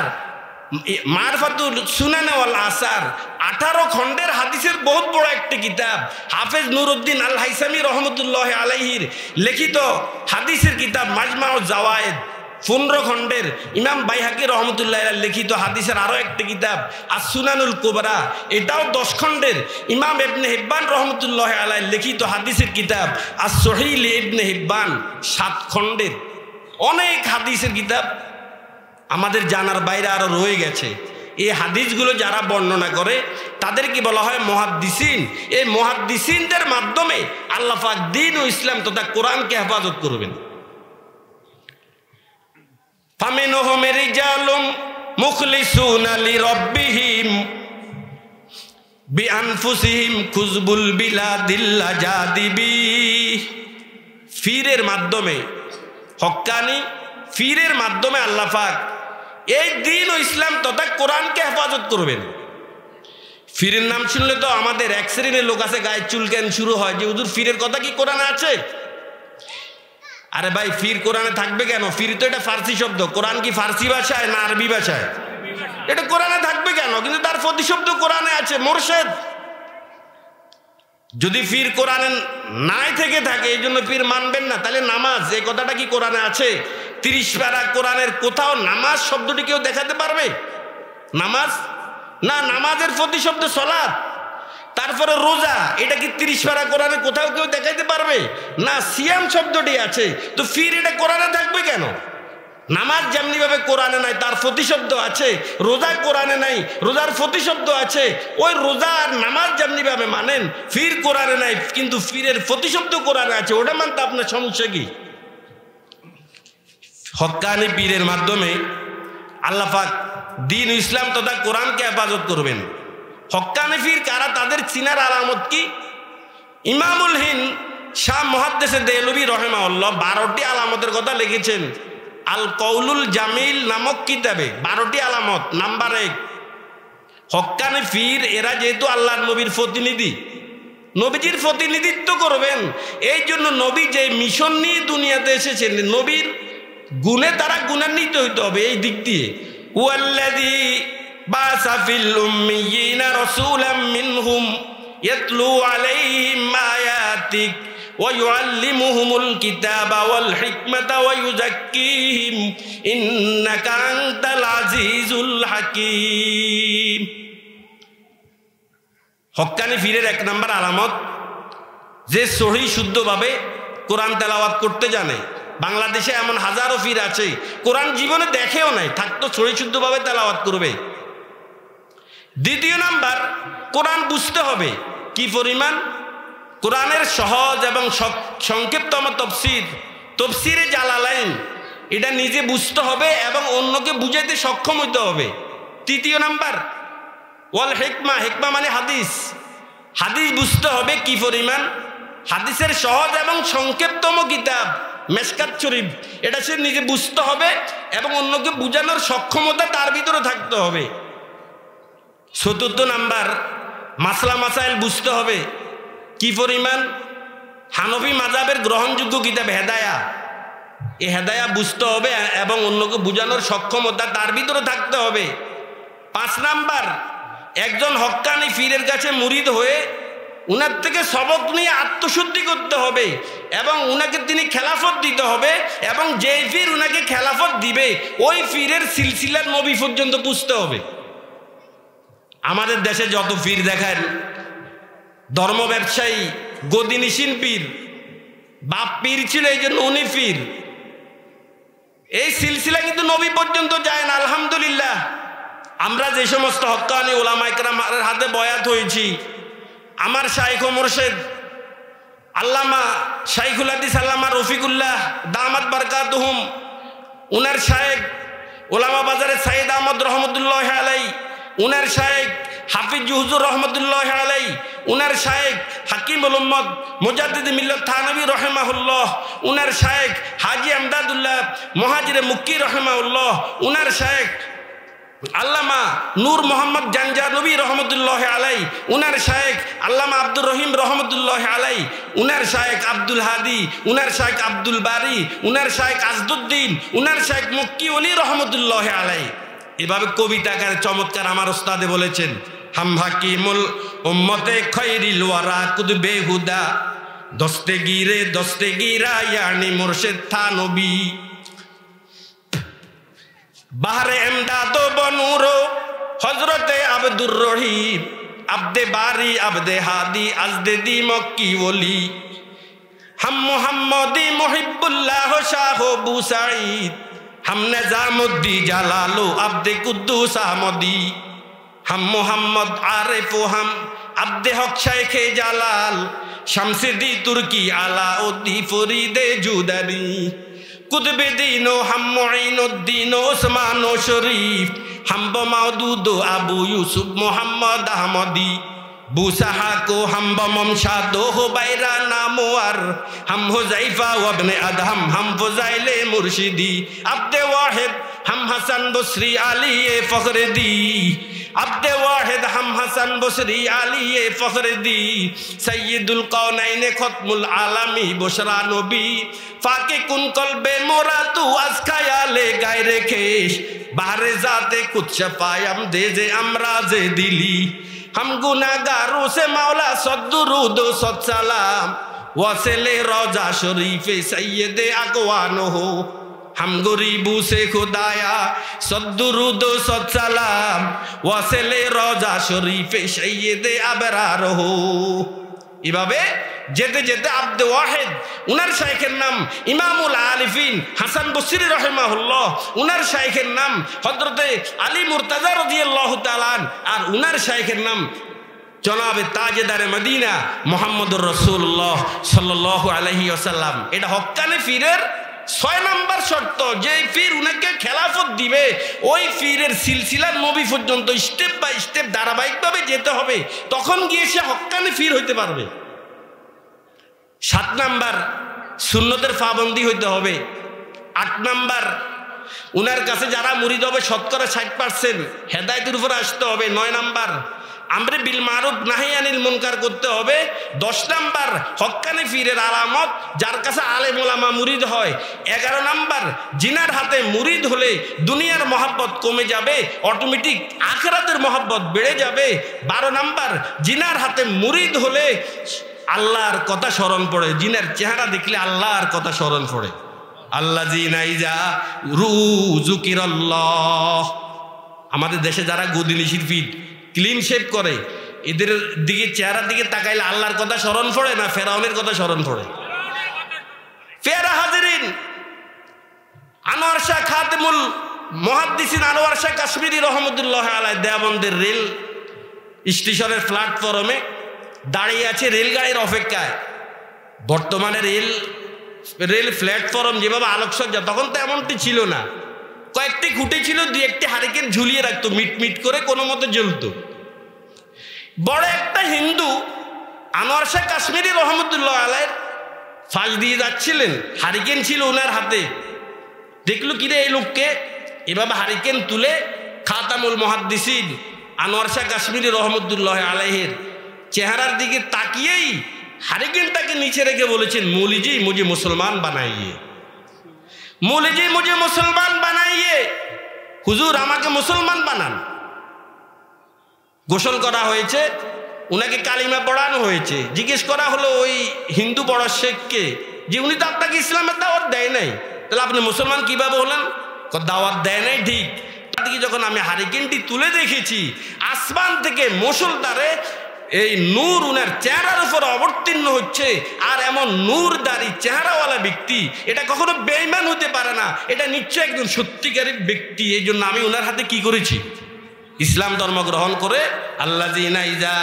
মারফাতুল সুনান ওয়াল আসার, 18 খণ্ডের হাদিসের বহুত বড় একটি কিতাব। হাফেজ নুরউদ্দিন আল হাইসামি রহমতুল্লাহ আলাইহির লিখিত হাদিসের কিতাব মাজমাউল জাওয়ায়েদ 15 খণ্ডের ইমাম বাইহাকি রহমতুল্লাহ লিখিত হাদিসের আরও একটি কিতাব আস-সুনানুল কুবরা, এটাও 10 খণ্ডের ইমাম ইবনে হিব্বান রহমতুল্লাহ আলাইহি লিখিত হাদিসের কিতাব আস-সহিহ ইবনে হিব্বান 7 খণ্ডের। অনেক হাদিসের কিতাব আমাদের জানার বাইরে আরও রয়ে গেছে। এই হাদিসগুলো যারা বর্ণনা করে তাদেরকে বলা হয় মুহাদ্দিসিন। এই মুহাদ্দিসিনদের মাধ্যমে আল্লাহ পাক দ্বীন ও ইসলাম তথা কোরআনকে হেফাজত করবেন। ফামিনহুম রিজালুম মুখলিসুনা লিরাব্বিহিম বিআনফুসিহিম খুজবুল বিলাদিল্লা জাদিবি। ফিরের মাধ্যমে, হক্কানি ফিরের মাধ্যমে আল্লাহ পাক এই দ্বীন ও ইসলাম তথা কোরআনকে হেফাজত করবেন। ফিরের নাম শুনলে তো আমাদের এক শ্রেণীর লোক আছে গায়ে চুলকান শুরু হয় যে হুজুর ফিরের কথা কি কোরআনে আছে? আরে ভাই, ফির কোরআনে থাকবে কেন? ফির তো এটা ফার্সি শব্দ। কোরআন কি ফার্সি ভাষায় না আরবি ভাষায়? এটা কোরআনে থাকবে কেন? কিন্তু তার প্রতিশব্দ কোরআনে আছে, মোরশেদ। যদি ফির কোরআনে নাই থেকে থাকে এই জন্য ফির মানবেন না, তাহলে নামাজ এই কথাটা কি কোরআনে আছে? 30 পারা কোরআনের কোথাও নামাজ শব্দটি কেউ দেখাতে পারবে? নামাজ না, নামাজের প্রতিশব্দ সলাৎ। তারপরে রোজা, এটা কি 30 পারা কোরআনে কোথাও কেউ দেখাইতে পারবে? না, সিয়াম শব্দটি আছে। তো ফির এটা কোরআনে থাকবে কেন? নামাজ যেমনি ভাবে কোরআনে নাই তার প্রতিশব্দ আছে, রোজা কোরআনে নাই রোজার প্রতিশব্দ আছে। ওই রোজা আর নামাজ যেমনি ভাবে মানেন, ফির কোরআনে নাই কিন্তু ফিরের প্রতিশব্দ কোরআনে আছে, ওটা মানতে আপনার সমস্যা কি? হক্কানি পীরের মাধ্যমে আল্লাহ পাক দ্বীন ইসলাম তথা কোরআনকে হেফাজত করবেন। হক্কানি পীর কারা, তাদের চিনার আলামত কি? ইমামুল হিন্দ শাহ মুহাদ্দিস দেহলভী রাহিমাহুল্লাহ 12টি আলামতের কথা লিখেছেন আল কৌলুল জামিল নামক কিতাবে। 12টি আলামত। নাম্বার 1, হক্কানি পীর এরা যেহেতু আল্লাহর নবীর প্রতিনিধি, নবীজির প্রতিনিধিত্ব করবেন, এই জন্য নবী যে মিশন নিয়ে দুনিয়াতে এসেছেন, নবীর গুণে তারা গুণান্বিত হইতে হবে। এই দিক দিয়ে ওয়াল্লাযী বাসা ফিল উম্মিয়িনা রাসূলাম মিনহুম ইয়াতলু আলাইহিম আয়াতিক ওয়া ইউআল্লিমুহুমুল কিতাবা ওয়াল হিকমাতা ওয়া ইউযাক্কিহিম ইন্নাকা আনতাল আজিজুল হাকীম। হক্কানি পীরের 1 নম্বর আলামত যে সহি শুদ্ধভাবে কোরআন তেলাওয়াত করতে জানে। বাংলাদেশে এমন হাজারো পীর আছে কোরআন জীবনে দেখেও নাই, থাকতো সহি শুদ্ধভাবে তেলাওয়াত করবে। 2 নাম্বার, কোরআন বুঝতে হবে কি পরিমাণ। কোরআনের সহজ এবং সংক্ষিপ্তম তফসিরে জালালাইন এটা নিজে বুঝতে হবে এবং অন্যকে বুঝাইতে সক্ষম হইতে হবে। 3 নাম্বার, ওয়াল হিকমা, হিকমা মানে হাদিস, হাদিস বুঝতে হবে কি পরিমাণ। হাদিসের সহজ এবং সংক্ষিপ্তম কিতাব মেশকাত শরীফ এটা সে নিজে বুঝতে হবে এবং অন্যকে বুঝানোর সক্ষমতা তার ভিতরে থাকতে হবে। 4 নাম্বার, মাসলা মাসাইল বুঝতে হবে কি পরিমাণ। হানফি মাযহাবের গ্রহণযোগ্য কিতাব হেদায়া, এই হেদায়া বুঝতে হবে এবং অন্যকে বুঝানোর সক্ষমতা তার ভিতরে থাকতে হবে। 5 নাম্বার, একজন হক্কানি পীরের কাছে মুরিদ হয়ে উনার থেকে সবক নিয়ে আত্মশুদ্ধি করতে হবে এবং উনাকে তিনি খেলাফত দিতে হবে এবং যে পীর উনাকে খেলাফত দিবে ওই পীরের সিলসিলার নবী পর্যন্ত বুঝতে হবে। আমাদের দেশে যত পীর দেখেন, ধর্ম ব্যবসায়ী, গদিনিসীন পীর, বাপ পীর ছিল এই জন্য উনি পীর, এই সিলসিলা কিন্তু নবী পর্যন্ত যায় না। আলহামদুলিল্লাহ, আমরা যে সমস্ত হক্কানি ওলামা ইকরামের হাতে বয়াত হয়েছি, আমার শাইখ ও মুর্শিদ আল্লামা শাইখুল হাদিস আল্লামা রফিকুল্লাহ দামাত বারকাতুহুম, উনার শাইখ ওলামা বাজারে সাইদ আহমদ রহমতুল্লাহ আলাই, উনার শাইখ হাফিজ হুজুর রহমতুল্লাহ আলাই, উনার শাইখ হাকিমুল উম্মত মুজাদ্দিদ মিল্লাত থানবী রহিমাহুল্লাহ, উনার শাইখ হাজি আমদাদুল্লাহ মুহাজিরে মুক্কি রহিমাহুল্লাহ, উনার শাইখ আল্লামা নূর মোহাম্মদ জানজানবী রহমতুল্লাহ আলাই, উনার শাইখ আল্লামা আব্দুর রহিম রহমতুল্লাহ আলাই, উনার শাইখ আব্দুল হাদি, উনার শাইখ আব্দুল বারি, উনার শাইখ আজদুদ্দিন, উনার শাইখ মুক্কি ওলি রহমতুল্লাহ আলাই। এভাবে কবিতাকার চমৎকার আমার ওস্তাদে বলেছেন, হাম হাকিমুল উম্মতে খৈরিল ওয়ারা কুদ বেহুদা দস্তেগিরা ইয়ানি মুর্শিদ থানবী। বাহরে এমদাদ বনুরো হজরতে আব্দুর রহিম আব্দে বারি আব্দে হাদি আজদে দি মক্কি ওলি हम मोहम्मदी मुहिब्बुल्लाह शाह बुसाईद हम निजामुद्दी जलालो अब्दे कुद्दूस अहमदी हम मोहम्मद आरिफ हम अब्दे हक शेख जलाल शमसदी तुर्की अलाउद्दी फरीदे जुदरी कुतुबे दीनो हम मुईनुद्दीन उस्मानो शरीफ हम बमौदूदो अबू यूसुफ मोहम्मद अहमदी बूसाहा को हम बमशादो हो बैरा नामोर हम हुजैफा वब्ने अदहम हम फुज़ैले मुर्शिदी अब्दे वाहिद हम हसन बसरी अली फ़खरुद्दी अब्दे वाहिद हम हसन बसरी अली फ़खरुद्दी सय्यदुल कौनैन खत्मुल आलमी बुशरा नबी फाके कुन कल्बे मोरातु अस्कायाले गायरे खेश बाहरे जाते कुछ शफायम देजे अमराजे दिली हम गुनाहगारों से मौला सद्दुरूद सलाम वसले रोजा शरीफ सैयद अकवान हो हम गरीबों से खुदाया सद्दुरूद सलाम वसले रोजा शरीफ सैयद अबरार हो এভাবে যেতে যেতে আব্দে ওয়াহিদ উনার শাইখের নাম ইমামুল আলিফিন হাসান বসরি রাহিমাহুল্লাহ, উনার শাইখের নাম হযরতে আলী মুর্তাজা রাদিয়াল্লাহু তাআলা আর উনার শাইখের নাম জনাবে তাজেদারে মদিনা মুহাম্মদুর রাসূলুল্লাহ সাল্লাল্লাহু আলাইহি ওয়াসাল্লাম। এটা হক্কানি পীরের 6 নম্বর শর্ত, যে পীর উনাকে খেলাফত দিবে ওই পীরের সিলসিলার নবী পর্যন্ত স্টেপ বাই স্টেপ ধারাবাহিকভাবে যেতে হবে, তখন গিয়ে সে হক্কানি পীর হইতে পারবে। 7 নাম্বার সুন্নতের পাবন্দি হইতে হবে। 8 নাম্বার উনার কাছে যারা মুরিদ হবে শতকরা 60% হেদায়েতের উপর আসতে হবে। 9 নাম্বার আমরে বিল মারুফ নাহি আনিল মুনকার করতে হবে। 10 নাম্বার হক্কানি পীরের আলামত যার কাছে আলেম ওলামা মুরিদ হয়। 11 নাম্বার জিনার হাতে মুরিদ হলে দুনিয়ার মহব্বত কমে যাবে, অটোমেটিক আখিরাতের মহব্বত বেড়ে যাবে। 12 নাম্বার জিনার হাতে মুরিদ হলে আল্লাহর কথা স্মরণ পড়ে, জিনের চেহারা দেখলে আল্লাহর কথা স্মরণ পড়ে। আল্লাযিনা ইযা যুকিরাল্লাহ, আমাদের দেশে যারা গদিনিশির ফিট ক্লিন শেভ করে এদের দিকে চেহারার দিকে তাকাইলে আল্লাহর কথা স্মরণ পড়ে না ফেরাউনের কথা স্মরণ পড়ে? ফেরা হাজিরিন, আনোয়ার শাহ খাতেমুল মুহাদ্দিসিন আনোয়ার শাহ কাশ্মীরি রহমতুল্লাহ আলাইহি দেওবন্দের রেল স্টেশনের প্ল্যাটফর্মে দাঁড়িয়ে আছে রেলগাড়ির অপেক্ষায়। বর্তমানে রেল প্ল্যাটফর্ম যেভাবে আলোকসজ্জা, তখন তো এমনটি ছিল না। কয়েকটি খুঁটি ছিল, 2-1টি হারিকেন ঝুলিয়ে রাখতো, মিটমিট করে কোনো মতো জ্বলতো। বড় একটা হিন্দু আনোয়ার শাহ কাশ্মীরি রহমতুল্লাহ আলাইহির ফাঁস দিয়ে যাচ্ছিলেন, হারিকেন ছিল ওনার হাতে। দেখলো কিরে এই লোককে, এভাবে হারিকেন তুলে খাতামুল মুহাদ্দিসিন আনোয়ার শাহ কাশ্মীরি রহমতুল্লাহ আলাইহির চেহারার দিকে তাকিয়েই হারিকেনটাকে নিচে রেখে বলেছেন, মৌলিজি মুঝে মুসলমান বানাইয়ে, মৌলিজি মুঝে মুসলমান বানাইয়ে, হুজুর আমাকে মুসলমান বানান। গোসল করা হয়েছে, উনাকে কালিমা পড়ানো হয়েছে। জিজ্ঞেস করা হলো ওই হিন্দু বড় শেখকে যে উনি তো আপনাকে ইসলামের দাওয়াত দেয় নাই, তাহলে আপনি মুসলমান কিভাবে হলেন? দাওয়াত দেয় নাই ঠিক। তাদেরকে যখন আমি হারিকেনটি তুলে দেখেছি, আসমান থেকে মুষলধারে এই নূর উনার চেহারার উপর অবতীর্ণ হচ্ছে, আর এমন নূরদারি চেহারাওয়ালা ব্যক্তি এটা কখনো বেঈমান হতে পারে না, এটা নিশ্চয় একজন সত্যিকারের ব্যক্তি। এই জন্য আমি উনার হাতে কি করেছি? ইসলাম ধর্ম গ্রহণ করে আল্লাযিনা ইযা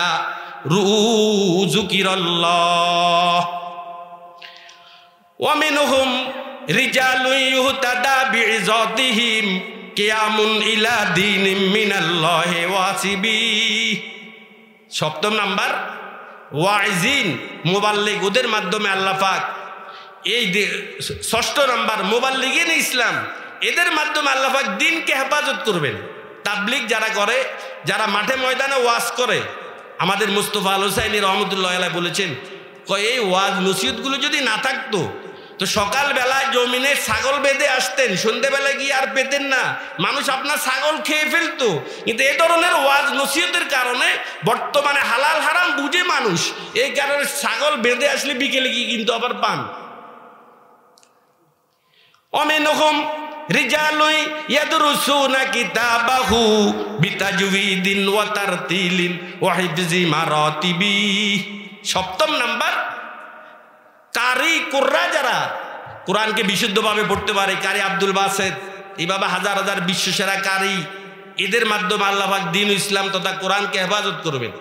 যুকিরাল্লাহ ওয়া মিনহুম রিজালুন ইহতাদা বিইযাতিহিম কিয়ামুন ইলা দীনিম মিনাল্লাহি ওয়াসিবি। 7 নাম্বার ওয়াইজিন মুবাল্লিগ, ওদের মাধ্যমে আল্লাহ পাক এই 6 নাম্বার মুবাল্লিগিন ইসলাম, এদের মাধ্যমে আল্লাহ পাক দ্বীনকে হেফাজত করবেন। তাবলিগ যারা করে, যারা মাঠে ময়দানে ওয়াজ করে, আমাদের মুস্তফা আল হুসাইনি রহমতুল্লাহ আলাইহি বলেছেন, এই ওয়াজ নসিহতগুলো যদি না থাকতো তো সকালবেলায় জমিনে ছাগল বেঁধে আসতেন, সন্ধ্যেবেলায় গিয়ে আর পেতেন না, মানুষ আপনার ছাগল খেয়ে ফেলতো। কিন্তু এই ধরনের ওয়াজ নসিহতের কারণে বর্তমানে হালাল হারাম বুঝে মানুষ, এই কারণে ছাগল বেঁধে আসলে বিকেলে গিয়ে কিন্তু আবার পান। অমিনহুম রিজালুই ইয়াদরুসুনা কিতাবাহু বিতাজউইদিন ওয়া তারতিলিন ওয়া হিফজি মারাতিবি। সপ্তম নাম্বার, কারি কুররা যারা কোরআনকে বিশুদ্ধভাবে পড়তে পারে, কারি আব্দুল বাসেত, এইভাবে হাজার হাজার বিশ্বসেরা কারি, এদের মাধ্যমে আল্লাহ পাক দ্বীন ইসলাম তথা কোরআনকে হেফাজত করবেন।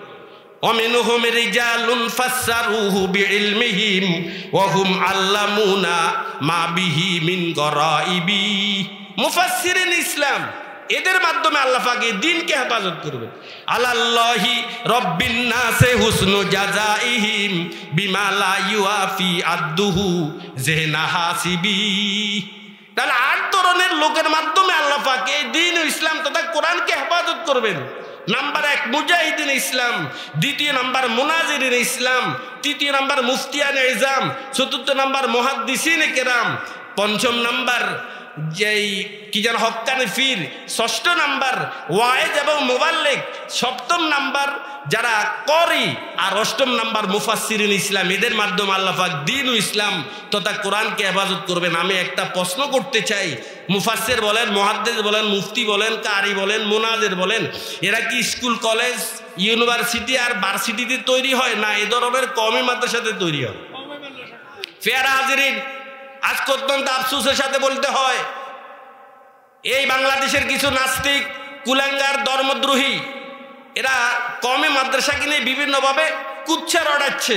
ومنهم رجال فسروه بعلمهم وهم علمون ما به من غرائب। মুফাসসিরিন ইসলাম, এদের মাধ্যমে আল্লাহ পাক এই দ্বীনকে হেফাজত করবেন। আলাল্লাহি রব্বিন নাসে হুসনু জাযাইহিম বিমা লা ইউআফি আদদুহু যিহনা হাসিবি। তাহলে 8 ধরনের লোকের মাধ্যমে আল্লাহ পাক এই দ্বীন ইসলাম তথা কোরআনকে হেফাজত করবেন। নাম্বার 1 মুজাহিদিন ইসলাম, দ্বিতীয় নাম্বার মুনাজিরিন ইসলাম, তৃতীয় নাম্বার মুফতিয়ানে ইজাম, চতুর্থ নাম্বার মুহাদ্দিসিনে কেরাম, পঞ্চম নাম্বার যেই কি যেন হক্কানি ফির, ষষ্ঠ নাম্বার ওয়াইজ এবং মুবাল্লিগ, সপ্তম নাম্বার যারা করি, আর অষ্টম নাম্বার মুফাসসিরিন ইসলাম। এদের মাধ্যমে আল্লাহ পাক দ্বীন ও ইসলাম তথা কোরআনকে হেফাজত করবেন। আমি একটা প্রশ্ন করতে চাই, মুফাসসির বলেন, মুহাদ্দিস বলেন, মুফতি বলেন, কারি বলেন, মুনাজির বলেন, এরা কি স্কুল কলেজ ইউনিভার্সিটি আর ভার্সিটিতে তৈরি হয়, না এ ধরনের কওমি মাদ্রাসাতে তৈরি হয়? ফেয়ারা হাজিরিন, আজকে অত্যন্ত আফসোসের সাথে বলতে হয়, এই বাংলাদেশের কিছু নাস্তিক, কুলাঙ্গার, ধর্মদ্রোহী, এরা কওমি মাদ্রাসাকে নিয়ে বিভিন্নভাবে কুচ্ছা রটাচ্ছে।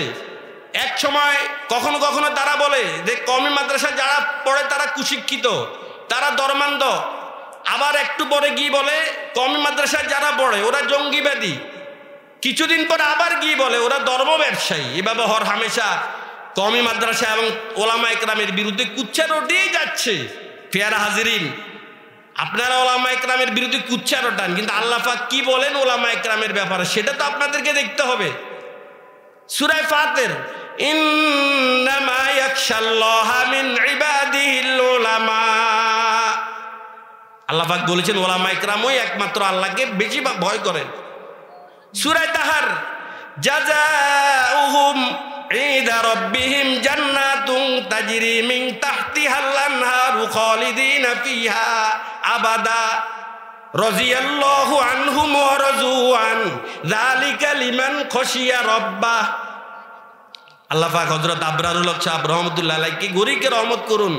এক সময় কখনো কখনো তারা বলে যে কওমি মাদ্রাসা যারা পড়ে তারা কুশিক্ষিত, তারা ধর্মান্ধ। আবার একটু পরে গিয়ে বলে কওমি মাদ্রাসায় যারা পড়ে ওরা জঙ্গিবাদী। কিছুদিন পরে আবার গিয়ে বলে ওরা ধর্ম ব্যবসায়ী। এভাবে হর হামেশা কওমি মাদ্রাসা এবং ওলামা একরামের বিরুদ্ধে কুচ্ছা রটিয়েই যাচ্ছে। ফেয়ারা হাজিরিন, আপনারা ওলামা একরামের বিরুদ্ধে কুচ্ছা রটান, কিন্তু আল্লাহ পাক কি বলেন ওলামা একরামের ব্যাপারে সেটা তো আপনাদেরকে দেখতে হবে। সূরা ফাতির, ইন্নামা ইয়াখশাল্লাহা মিন ইবাদিহিল উলামা, আল্লাহ পাক বলেছেন ওলামা একরামই একমাত্র আল্লাহকে বেশি ভয় করেন। সূরা তাহার, জাযাউহুম ইনদা রাব্বিহিম জান্নাতুন তাজরি মিন তাহতিহাল আনহারু খালিদিনা ফিহা আবাদা রাদিয়াল্লাহু আনহুম ওয়া রাযু আন যালিকা লিমান খাশিয়া রাব্বাহ। আল্লাহ পাক হযরত আবরারুল হক সাহেব রহমাতুল্লাহ আলাইহি গরিকে রহমত করুন,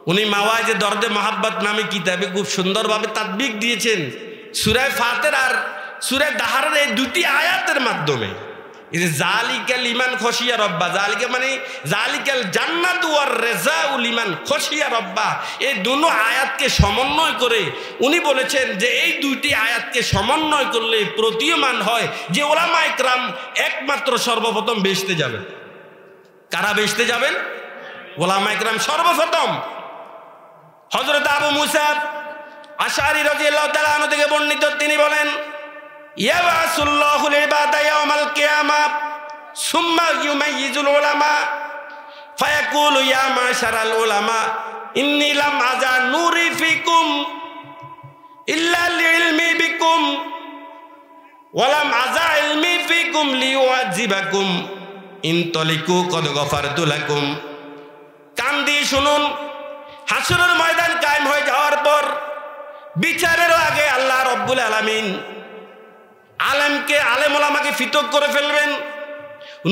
উনি মাওয়াজে দরদে মোহাব্বত নামে কিতাবে খুব সুন্দরভাবে তাদবিক দিয়েছেন সূরা ফাতির আর সূরা দাহারের এই দুটি আয়াতের মাধ্যমে। এই যে যালিকা লিমান খাশিয়া রাব্বা, যালিকা মানে যালিকাল জান্নাতু ওয়ার রিজাউ লিমান খাশিয়া রাব্বা, এই দুটো আয়াতকে সমন্বয় করে উনি বলেছেন যে এই দুইটি আয়াতকে সমন্বয় করলে প্রতীয়মান হয় যে ওলামা একরাম একমাত্র সর্বপ্রথম বেহেশতে যাবেন। কারা বেহেশতে যাবেন? ওলামা একরাম সর্বপ্রথম। হযরত আবু মুসা আশআরী রাদিয়াল্লাহু তাআলা আনহু থেকে বর্ণিত, তিনি বলেন, ইয়াবাসুল্লাহুল ইবাদা ইয়াউমাল কিয়ামা সুম্মা ইউমাইয়িজুল উলামা ফায়াকুলু ইয়া মাশারাল উলামা ইন্নী লাম আজা নূরি ফিকুম ইল্লা লিইলমি বিকুম ওয়া লাম আজা ইলমি ফিকুম লিউআযিবাকুম ইনতালিকু কদ গফারতু লাকুম। কান দিয়ে শুনুন, হাসরের ময়দান কায়েম হয়ে যাওয়ার পর বিচারের আগে আল্লাহ রব্বুল আলামিন আলেমকে, আলেম ওলামাকে পৃথক করে ফেলবেন,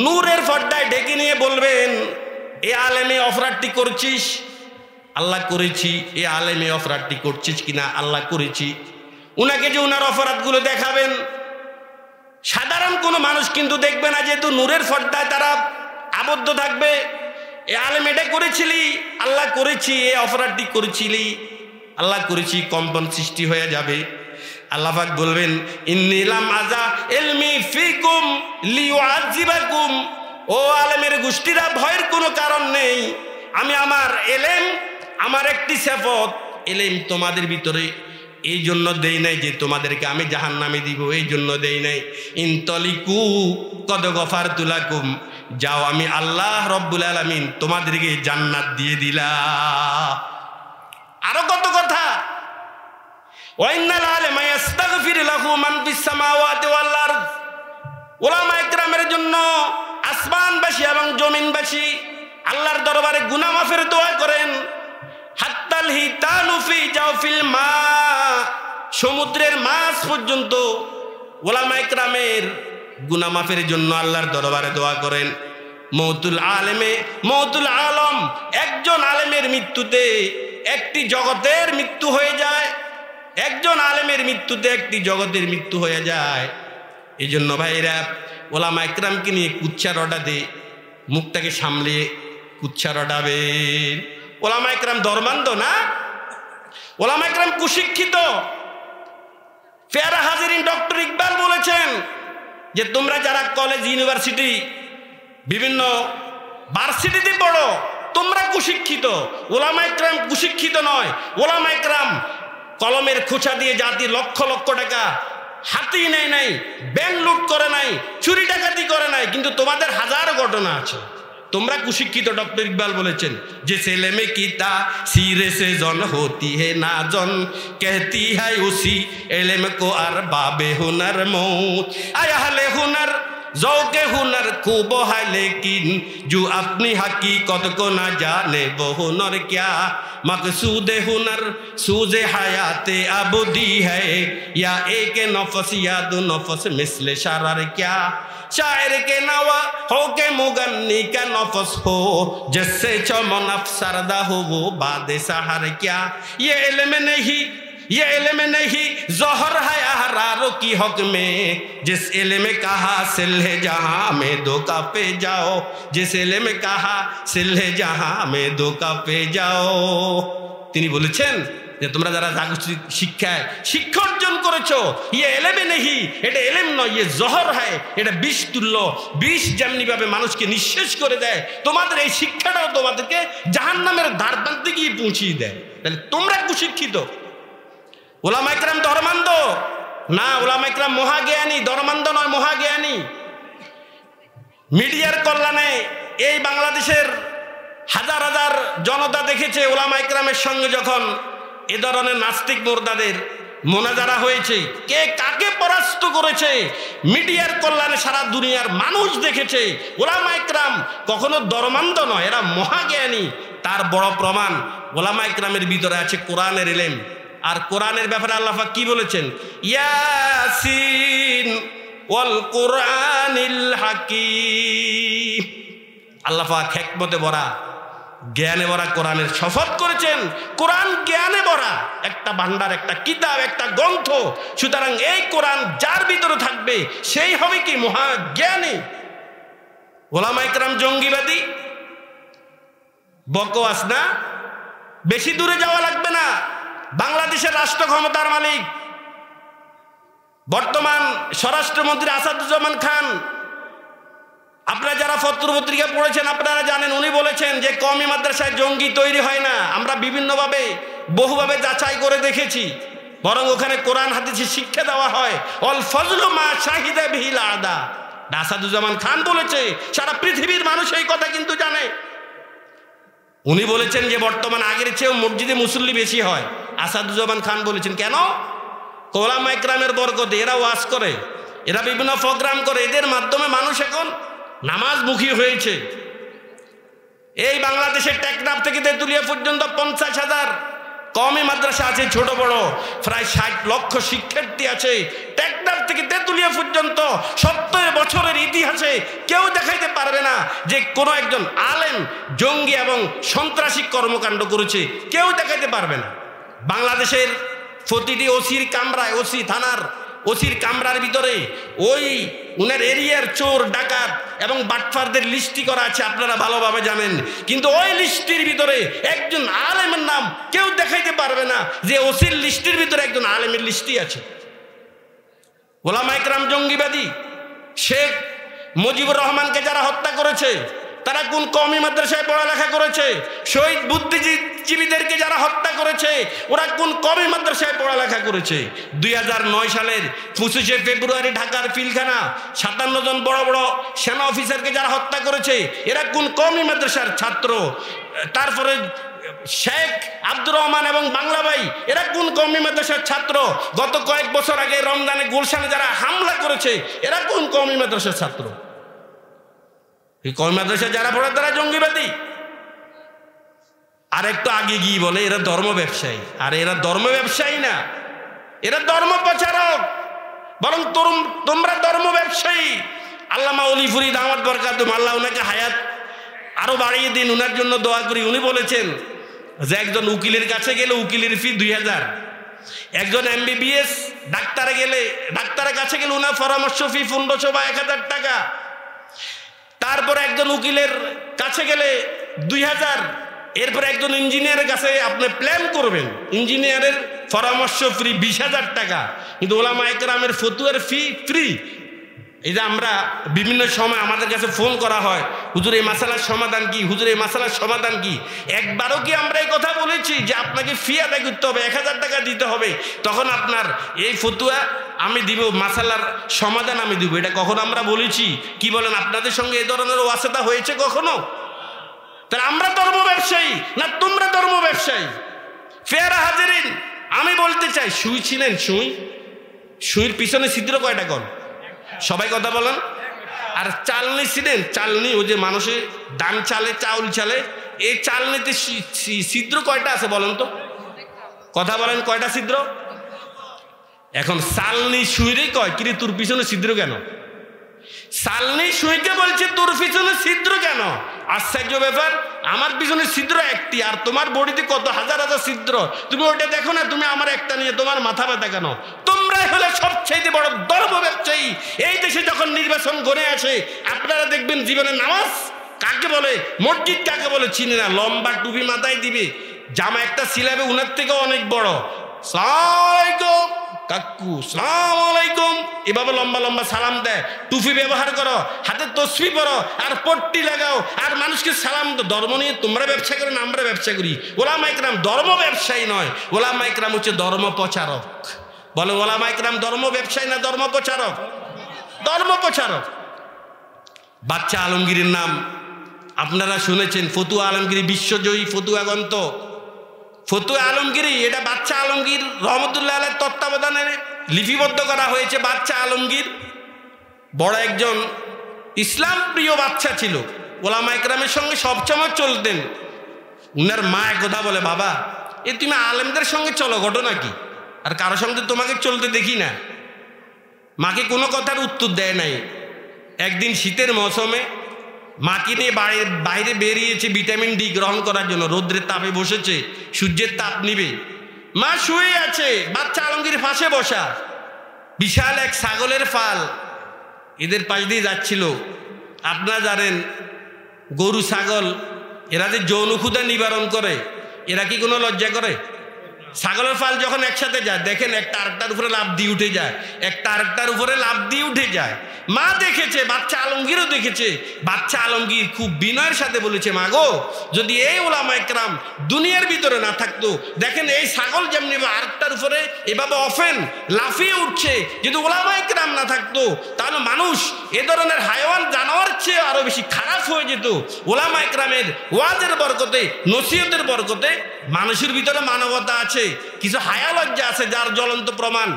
নূরের পর্দায় ডেকে নিয়ে বলবেন, এ আলেমে অপরাধটি করছিস? আল্লাহ করেছি। এ আলেমে অপরাধটি করছিস কিনা? আল্লাহ করেছি। উনাকে যে উনার অপরাধগুলো দেখাবেন, সাধারণ কোনো মানুষ কিন্তু দেখবে না, যেহেতু নূরের পর্দায় তারা আবদ্ধ থাকবে। এ আলেম এটা করেছিলি? আল্লাহ করেছি। এ অপরাধটি করেছিলি? আল্লাহ করেছি। কম্পন সৃষ্টি হয়ে যাবে। আল্লাহ পাক বলবেন, ইন্নী লাম আজা ইলমি ফিকুম লিউআযিবাকুম, ও আলেমের গোষ্ঠীরা ভয়ের কোনো কারণ নেই। আমি আমার এলেম, আমার একটি সিফাত এলেম তোমাদের ভিতরে এই জন্য দেই নাই যে তোমাদেরকে আমি জাহান্নামে দিব, এই জন্য দেই নাই। ইনতালিকু কদ গফারতু লাকুম, যাও আমি আল্লাহ রব্বুল আলামিন তোমাদেরকে জান্নাত দিয়ে দিলাম। আরো কত কথা, ওয়াইন্নাল আলিমা ইস্তাগফিরু লাহু মান ফিস সামাওয়াতি ওয়াল আরদ, ওলামা একরামের জন্য আসমানবাসী এবং জমিনবাসী আল্লাহর দরবারে গুনাহ মাফের দোয়া করেন। হাত্তা ওয়ালাকাল হিতানু ফি জাওফিল মা, সমুদ্রের মাছ পর্যন্ত ওলামা ইকরামের গুনাহ মাফের জন্য আল্লাহর দরবারে দোয়া করেন। মৌতুল আলম, একজন আলেমের মৃত্যুতে একটি জগতের মৃত্যু হয়ে যায়, একজন আলেমের মৃত্যুতে একটি জগতের মৃত্যু হয়ে যায়। এই জন্য ভাইরা ওলামা ইকরামকে নিয়ে কুচ্ছা রটাতে মুখটাকে সামলে কুচ্ছা রটাবেন। ওলামা ইকরাম ধর্মান্ধ না, ওলামা ইকরাম কুশিক্ষিত। পেয়ারা হাজিরিন ডক্টর ইকবাল বলেছেন যে তোমরা যারা কলেজ ইউনিভার্সিটি বিভিন্ন ভার্সিটিতে পড়ো তোমরা কুশিক্ষিত, ওলামা ইকরাম কুশিক্ষিত নয়। ওলামা ইকরাম কলমের খোঁচা দিয়ে জাতি লক্ষ লক্ষ টাকা হাতি নেয় নাই, ব্যাংক লুট করে নাই, চুরি ডাকাতি করে নাই, কিন্তু তোমাদের হাজার ঘটনা আছে, তোমরা কুশিক্ষিত। ডক্টর ইকবাল বলেছেন যে ছেলে মে কিতা সিরে সে জন হতি হে না জন कहती है उसी इल्म को अरबाबे हुनर मौत अहले हुनर ज़ौक़े हुनर खूब है लेकिन जो अपनी हकीकत को ना जाने वो हुनर क्या मकसूद हुनर सूज़े हयाते अबदी है या एक नफ्स या दो नफ्स मिस्ल शरर क्या शायर के नवा हो के मुगन्नी का नफ्स हो जिससे चमन अफसरदा हो वो बाद सहर क्या ये इल्म नहीं ज़ोहर है अहरारों की हक में जिस इल्म का हासिल है जहाँ में धोखा पे जाओ जिस इल्म का हासिल है जहाँ में धोखा पे जाओ। তিনি বলেছেন যে তোমরা যারা জাগতিক শিক্ষায় শিক্ষা অর্জন করেছো ইয়ে এলেমে নেহি, এটা এলেম নয়, ইয়ে জহর হয়, এটা বিষ তুল্য। বিষ যেমনি ভাবে মানুষকে নিঃশেষ করে দেয়, তোমাদের এই শিক্ষাটাও তোমাদেরকে জাহান্নামের দ্বারপ্রান্তে গিয়ে পৌঁছিয়ে দেয়। তাহলে তোমরা কুশিক্ষিত। ওলামা ইকরাম ধর্মান্ধ না, ওলামা ইকরাম মহাজ্ঞানী, ধর্মান্ধ নয়, মহাজ্ঞানী। মিডিয়ার কল্যাণে এই বাংলাদেশের হাজার হাজার জনতা দেখেছে ওলামা ইকরামের সঙ্গে যখন এ ধরনের নাস্তিক মুরদাদের মোনাজারা হয়েছে, কে কাকে পরাস্ত করেছে, মিডিয়ার কল্যাণে সারা দুনিয়ার মানুষ দেখেছে। ওলামা ইকরাম কখনো ধর্মান্ধ নয়, এরা মহাজ্ঞানী। তার বড় প্রমাণ ওলামা ইকরামের ভিতরে আছে কোরআনের ইলম। আর কোরআনের ব্যাপারে আল্লাহ পাক কি বলেছেন? ইয়াসিন ওয়াল কুরআনিল হাকীম। আল্লাহ পাক হিকমতে ভরা, জ্ঞানে ভরা কোরআনের শপথ করেছেন। কোরআন জ্ঞানে ভরা একটা ভান্ডার, একটা কিতাব, একটা গ্রন্থ। সুতরাং এই কোরআন যার ভিতরে থাকবে সেই হবে কি মহাজ্ঞানী। ওলামা ইকরাম জঙ্গিবাদী, বকওয়াস না, বেশি দূরে যাওয়া লাগবে না। বাংলাদেশের রাষ্ট্র ক্ষমতার মালিক বর্তমান স্বরাষ্ট্রমন্ত্রী আসাদুজ্জামান খান, আপনারা যারা পত্র পত্রিকা পড়েছেন আপনারা জানেন, উনি বলেছেন যে কওমি মাদ্রাসায় জঙ্গি তৈরি হয় না। আমরা বিভিন্নভাবে বহুভাবে যাচাই করে দেখেছি, বরং ওখানে কোরআন হাদিসের শিক্ষা দেওয়া হয়। অল ফজলু মা শাহিদা বিহিল আদা। আসাদুজ্জামান খান বলেছে, সারা পৃথিবীর মানুষ এই কথা কিন্তু জানে। উনি বলেছেন যে বর্তমান আগের চেয়েও মসজিদে মুসল্লি বেশি হয়। আসাদুজ্জামান খান বলেছেন কেন? ওলামা ইকরামের বরকতে এরা ওয়াজ করে, এরা বিভিন্ন প্রোগ্রাম করে, এদের মাধ্যমে মানুষ এখন নামাজমুখী হয়েছে। এই বাংলাদেশের টেকনাফ থেকে তেঁতুলিয়া পর্যন্ত 50,000 কওমি মাদ্রাসা আছে, ছোট বড় প্রায় 60 লক্ষ শিক্ষার্থী আছে। টেকনাফ থেকে তেঁতুলিয়া পর্যন্ত 70 বছরের ইতিহাসে কেউ দেখাইতে পারবে না যে কোনো একজন আলেম জঙ্গি এবং সন্ত্রাসী কর্মকাণ্ড করেছে, কেউ দেখাইতে পারবে না। বাংলাদেশের প্রতিটি ওসির কামরায়, ওসি থানার ওসির কামরার ভিতরে ওই উনার এরিয়ার চোর ডাকাত এবং বাটফারদের লিস্টি করা আছে, আপনারা ভালোভাবে জানেন। কিন্তু ওই লিস্টির ভিতরে একজন আলেমের নাম কেউ দেখাইতে পারবে না যে ওসির লিস্টির ভিতরে একজন আলেমের লিস্টি আছে। ওলামা ইকরাম জঙ্গিবাদী। শেখ মুজিবুর রহমানকে যারা হত্যা করেছে তারা কোন কওমি মাদ্রাসায় পড়ালেখা করেছে? শহীদ বুদ্ধিজীবীদেরকে যারা হত্যা করেছে ওরা কোন কওমি মাদ্রাসায় পড়ালেখা করেছে? 2009 সালের 25শে ফেব্রুয়ারি ঢাকার পিলখানা 57 জন বড় বড় সেনা অফিসারকে যারা হত্যা করেছে এরা কোন কওমি মাদ্রাসার ছাত্র? তারপরে শেখ আব্দুর রহমান এবং বাংলা ভাই এরা কোন কওমি মাদ্রাসার ছাত্র? গত কয়েক বছর আগে রমজানে গুলশানে যারা হামলা করেছে এরা কোন কওমি মাদ্রাসার ছাত্র? এই কওমি মাদ্রাসা যারা পড়ে তারা জঙ্গিবাদী। আর একটু আগে গিয়ে বলে এরা ধর্ম ব্যবসায়ী। আর এরা ধর্ম ব্যবসায়ী না, এরা ধর্ম প্রচারক, বরং তোমরা ধর্ম ব্যবসায়ী। আল্লামা অলি ফরিদ দামাত বরকাতুম, আল্লাহ ওনাকে হায়াত আরো বাড়িয়ে দিন, ওনার জন্য দোয়া করি। উনি বলেছেন যে একজন উকিলের কাছে গেলে উকিলের ফি 2000, একজন MBBS ডাক্তারের কাছে গেলে ওনার পরামর্শ ফি 1500 বা 1000 টাকা। তারপরে একজন উকিলের কাছে গেলে 2000। এরপরে একজন ইঞ্জিনিয়ারের কাছে আপনি প্ল্যান করবেন, ইঞ্জিনিয়ারের পরামর্শ ফ্রি 20,000 টাকা। কিন্তু ওলামা একরামের ফতুয়ার ফি ফ্রি। এই যে আমরা বিভিন্ন সময় আমাদের কাছে ফোন করা হয়, হুজুর এই মাসালার সমাধান কি, হুজুর এই মাসালার সমাধান কি? একবারও কি আমরা এই কথা বলেছি যে আপনাকে ফি আদায় করতে হবে, 1000 টাকা দিতে হবে, তখন আপনার এই ফতুয়া আমি দিব, মাসালার সমাধান আমি দিব? এটা কখনো আমরা বলেছি? কি বলেন, আপনাদের সঙ্গে এই ধরনের ওয়াসিতা হয়েছে কখনো? তাহলে আমরা ধর্ম ব্যবসায়ী না তোমরা ধর্ম ব্যবসায়ী? ফেরা হাজিরিন, আমি বলতে চাই, সুই ছিলেন, সুইর পিছনে ছিদ্র কয়টা কোন? সবাই কথা বলেন। আর চালনি ছিলেন, চালনি, ওই যে মানুষের ধান চালে, চাউল চালে, এই চালনিতে ছিদ্র কয়টা আছে বলেন তো? কথা বলেন, কয়টা ছিদ্র? এখন চালনি সুইরে কয় কিরে তোর পিছনে ছিদ্র কেন? চালনি সুইকে বলছে তোর পিছনে ছিদ্র কেন? আশ্চর্য ব্যাপার, আমার পিছনে ছিদ্র একটি, আর তোমার বডিতে কত হাজার হাজার ছিদ্র। তুমি ওইটা দেখো না, তুমি আমার একটা নিয়ে তোমার মাথা ব্যথা কেন? তোমরাই হলে সবচেয়ে বড় ধর্ম ব্যবসায়ী। এই দেশে যখন নির্বাচন গড়ে আসে, আপনারা দেখবেন জীবনে নামাজ কাকে বলে, মসজিদ কাকে বলে চিনে না। লম্বা টুপি মাথায় দিবে, জামা একটা সিলাবে উনার থেকে অনেক বড়, সালামালাইকুম কাকু, সালাম আলাইকুম, এভাবে লম্বা লম্বা সালাম দেয়। টুপি ব্যবহার করো, হাতে তসবি পরো, আর পট্টি লাগাও, আর মানুষকে সালাম দাও। ধর্ম নিয়ে তোমরা ব্যবসা করো না আমরা ব্যবসা করি? ওলামা ইকরাম ধর্ম ব্যবসায়ী নয়, ওলামা ইকরাম হচ্ছে ধর্ম প্রচারক। বলে ওলামা ইকরাম ধর্ম ব্যবসায়ী না ধর্ম প্রচারক? ধর্ম প্রচারক। বাচ্চা আলমগীরের নাম আপনারা শুনেছেন, ফতুয়া আলমগীর বিশ্বজয়ী ফতুয়া গ্রন্থ ফতুয়া আলমগীর, এটা বাচ্চা আলমগীর রহমতুল্লাহ আলাইহির তত্ত্বাবধানে লিপিবদ্ধ করা হয়েছে। বাচ্চা আলমগীর বড় একজন ইসলাম প্রিয় বাচ্চা ছিল, ওলামা ইকরামের সঙ্গে সবসময় চলতেন। উনার মা একথা বলে, বাবা এ তুমি আলেমদের সঙ্গে চলো, ঘটনা কি? আর কারোর সঙ্গে তোমাকে চলতে দেখি না। মাকে কোনো কথার উত্তর দেয় নাই। একদিন শীতের মৌসুমে মাকে নিয়ে বাইরে বেরিয়েছে ভিটামিন ডি গ্রহণ করার জন্য, রৌদ্রের তাপে বসেছে, সূর্যের তাপ নিবে। মা শুয়ে আছে, বাচ্চা আলমগীর পাশে বসা। বিশাল এক ছাগলের ফাল এদের পাশ দিয়ে যাচ্ছিল। আপনারা জানেন গরু ছাগল এরা যে যৌন ক্ষুধা নিবারণ করে, এরা কি কোনো লজ্জা করে? ছাগলের ফাল যখন একসাথে যায়, দেখেন একটা আরেকটার উপরে লাফ দিয়ে উঠে যায়, একটা আরেকটার উপরে লাফ দিয়ে উঠে যায়। মা দেখেছে, বাচ্চা আলমগীরও দেখেছে। বাচ্চা আলমগীর খুব বিনয়ের সাথে বলেছে, মা গো, যদি এই ওলামা ইকরাম দুনিয়ার ভিতরে না থাকতো, দেখেন এই ছাগল যেমনি আরেকটার উপরে এভাবে অফেন লাফিয়ে উঠছে, যদি ওলামা ইকরাম না থাকতো তাহলে মানুষ এ ধরনের হায়াওয়ান জানোয়ার চেয়ে আরো বেশি খারাপ হয়ে যেত। ওলামা ইকরামের ওয়াজের বরকতে, নসিহতের বরকতে মানুষের ভিতরে মানবতা আছে, কিছু হায়া লজ্জা আছে, যার জ্বলন্ত প্রমাণ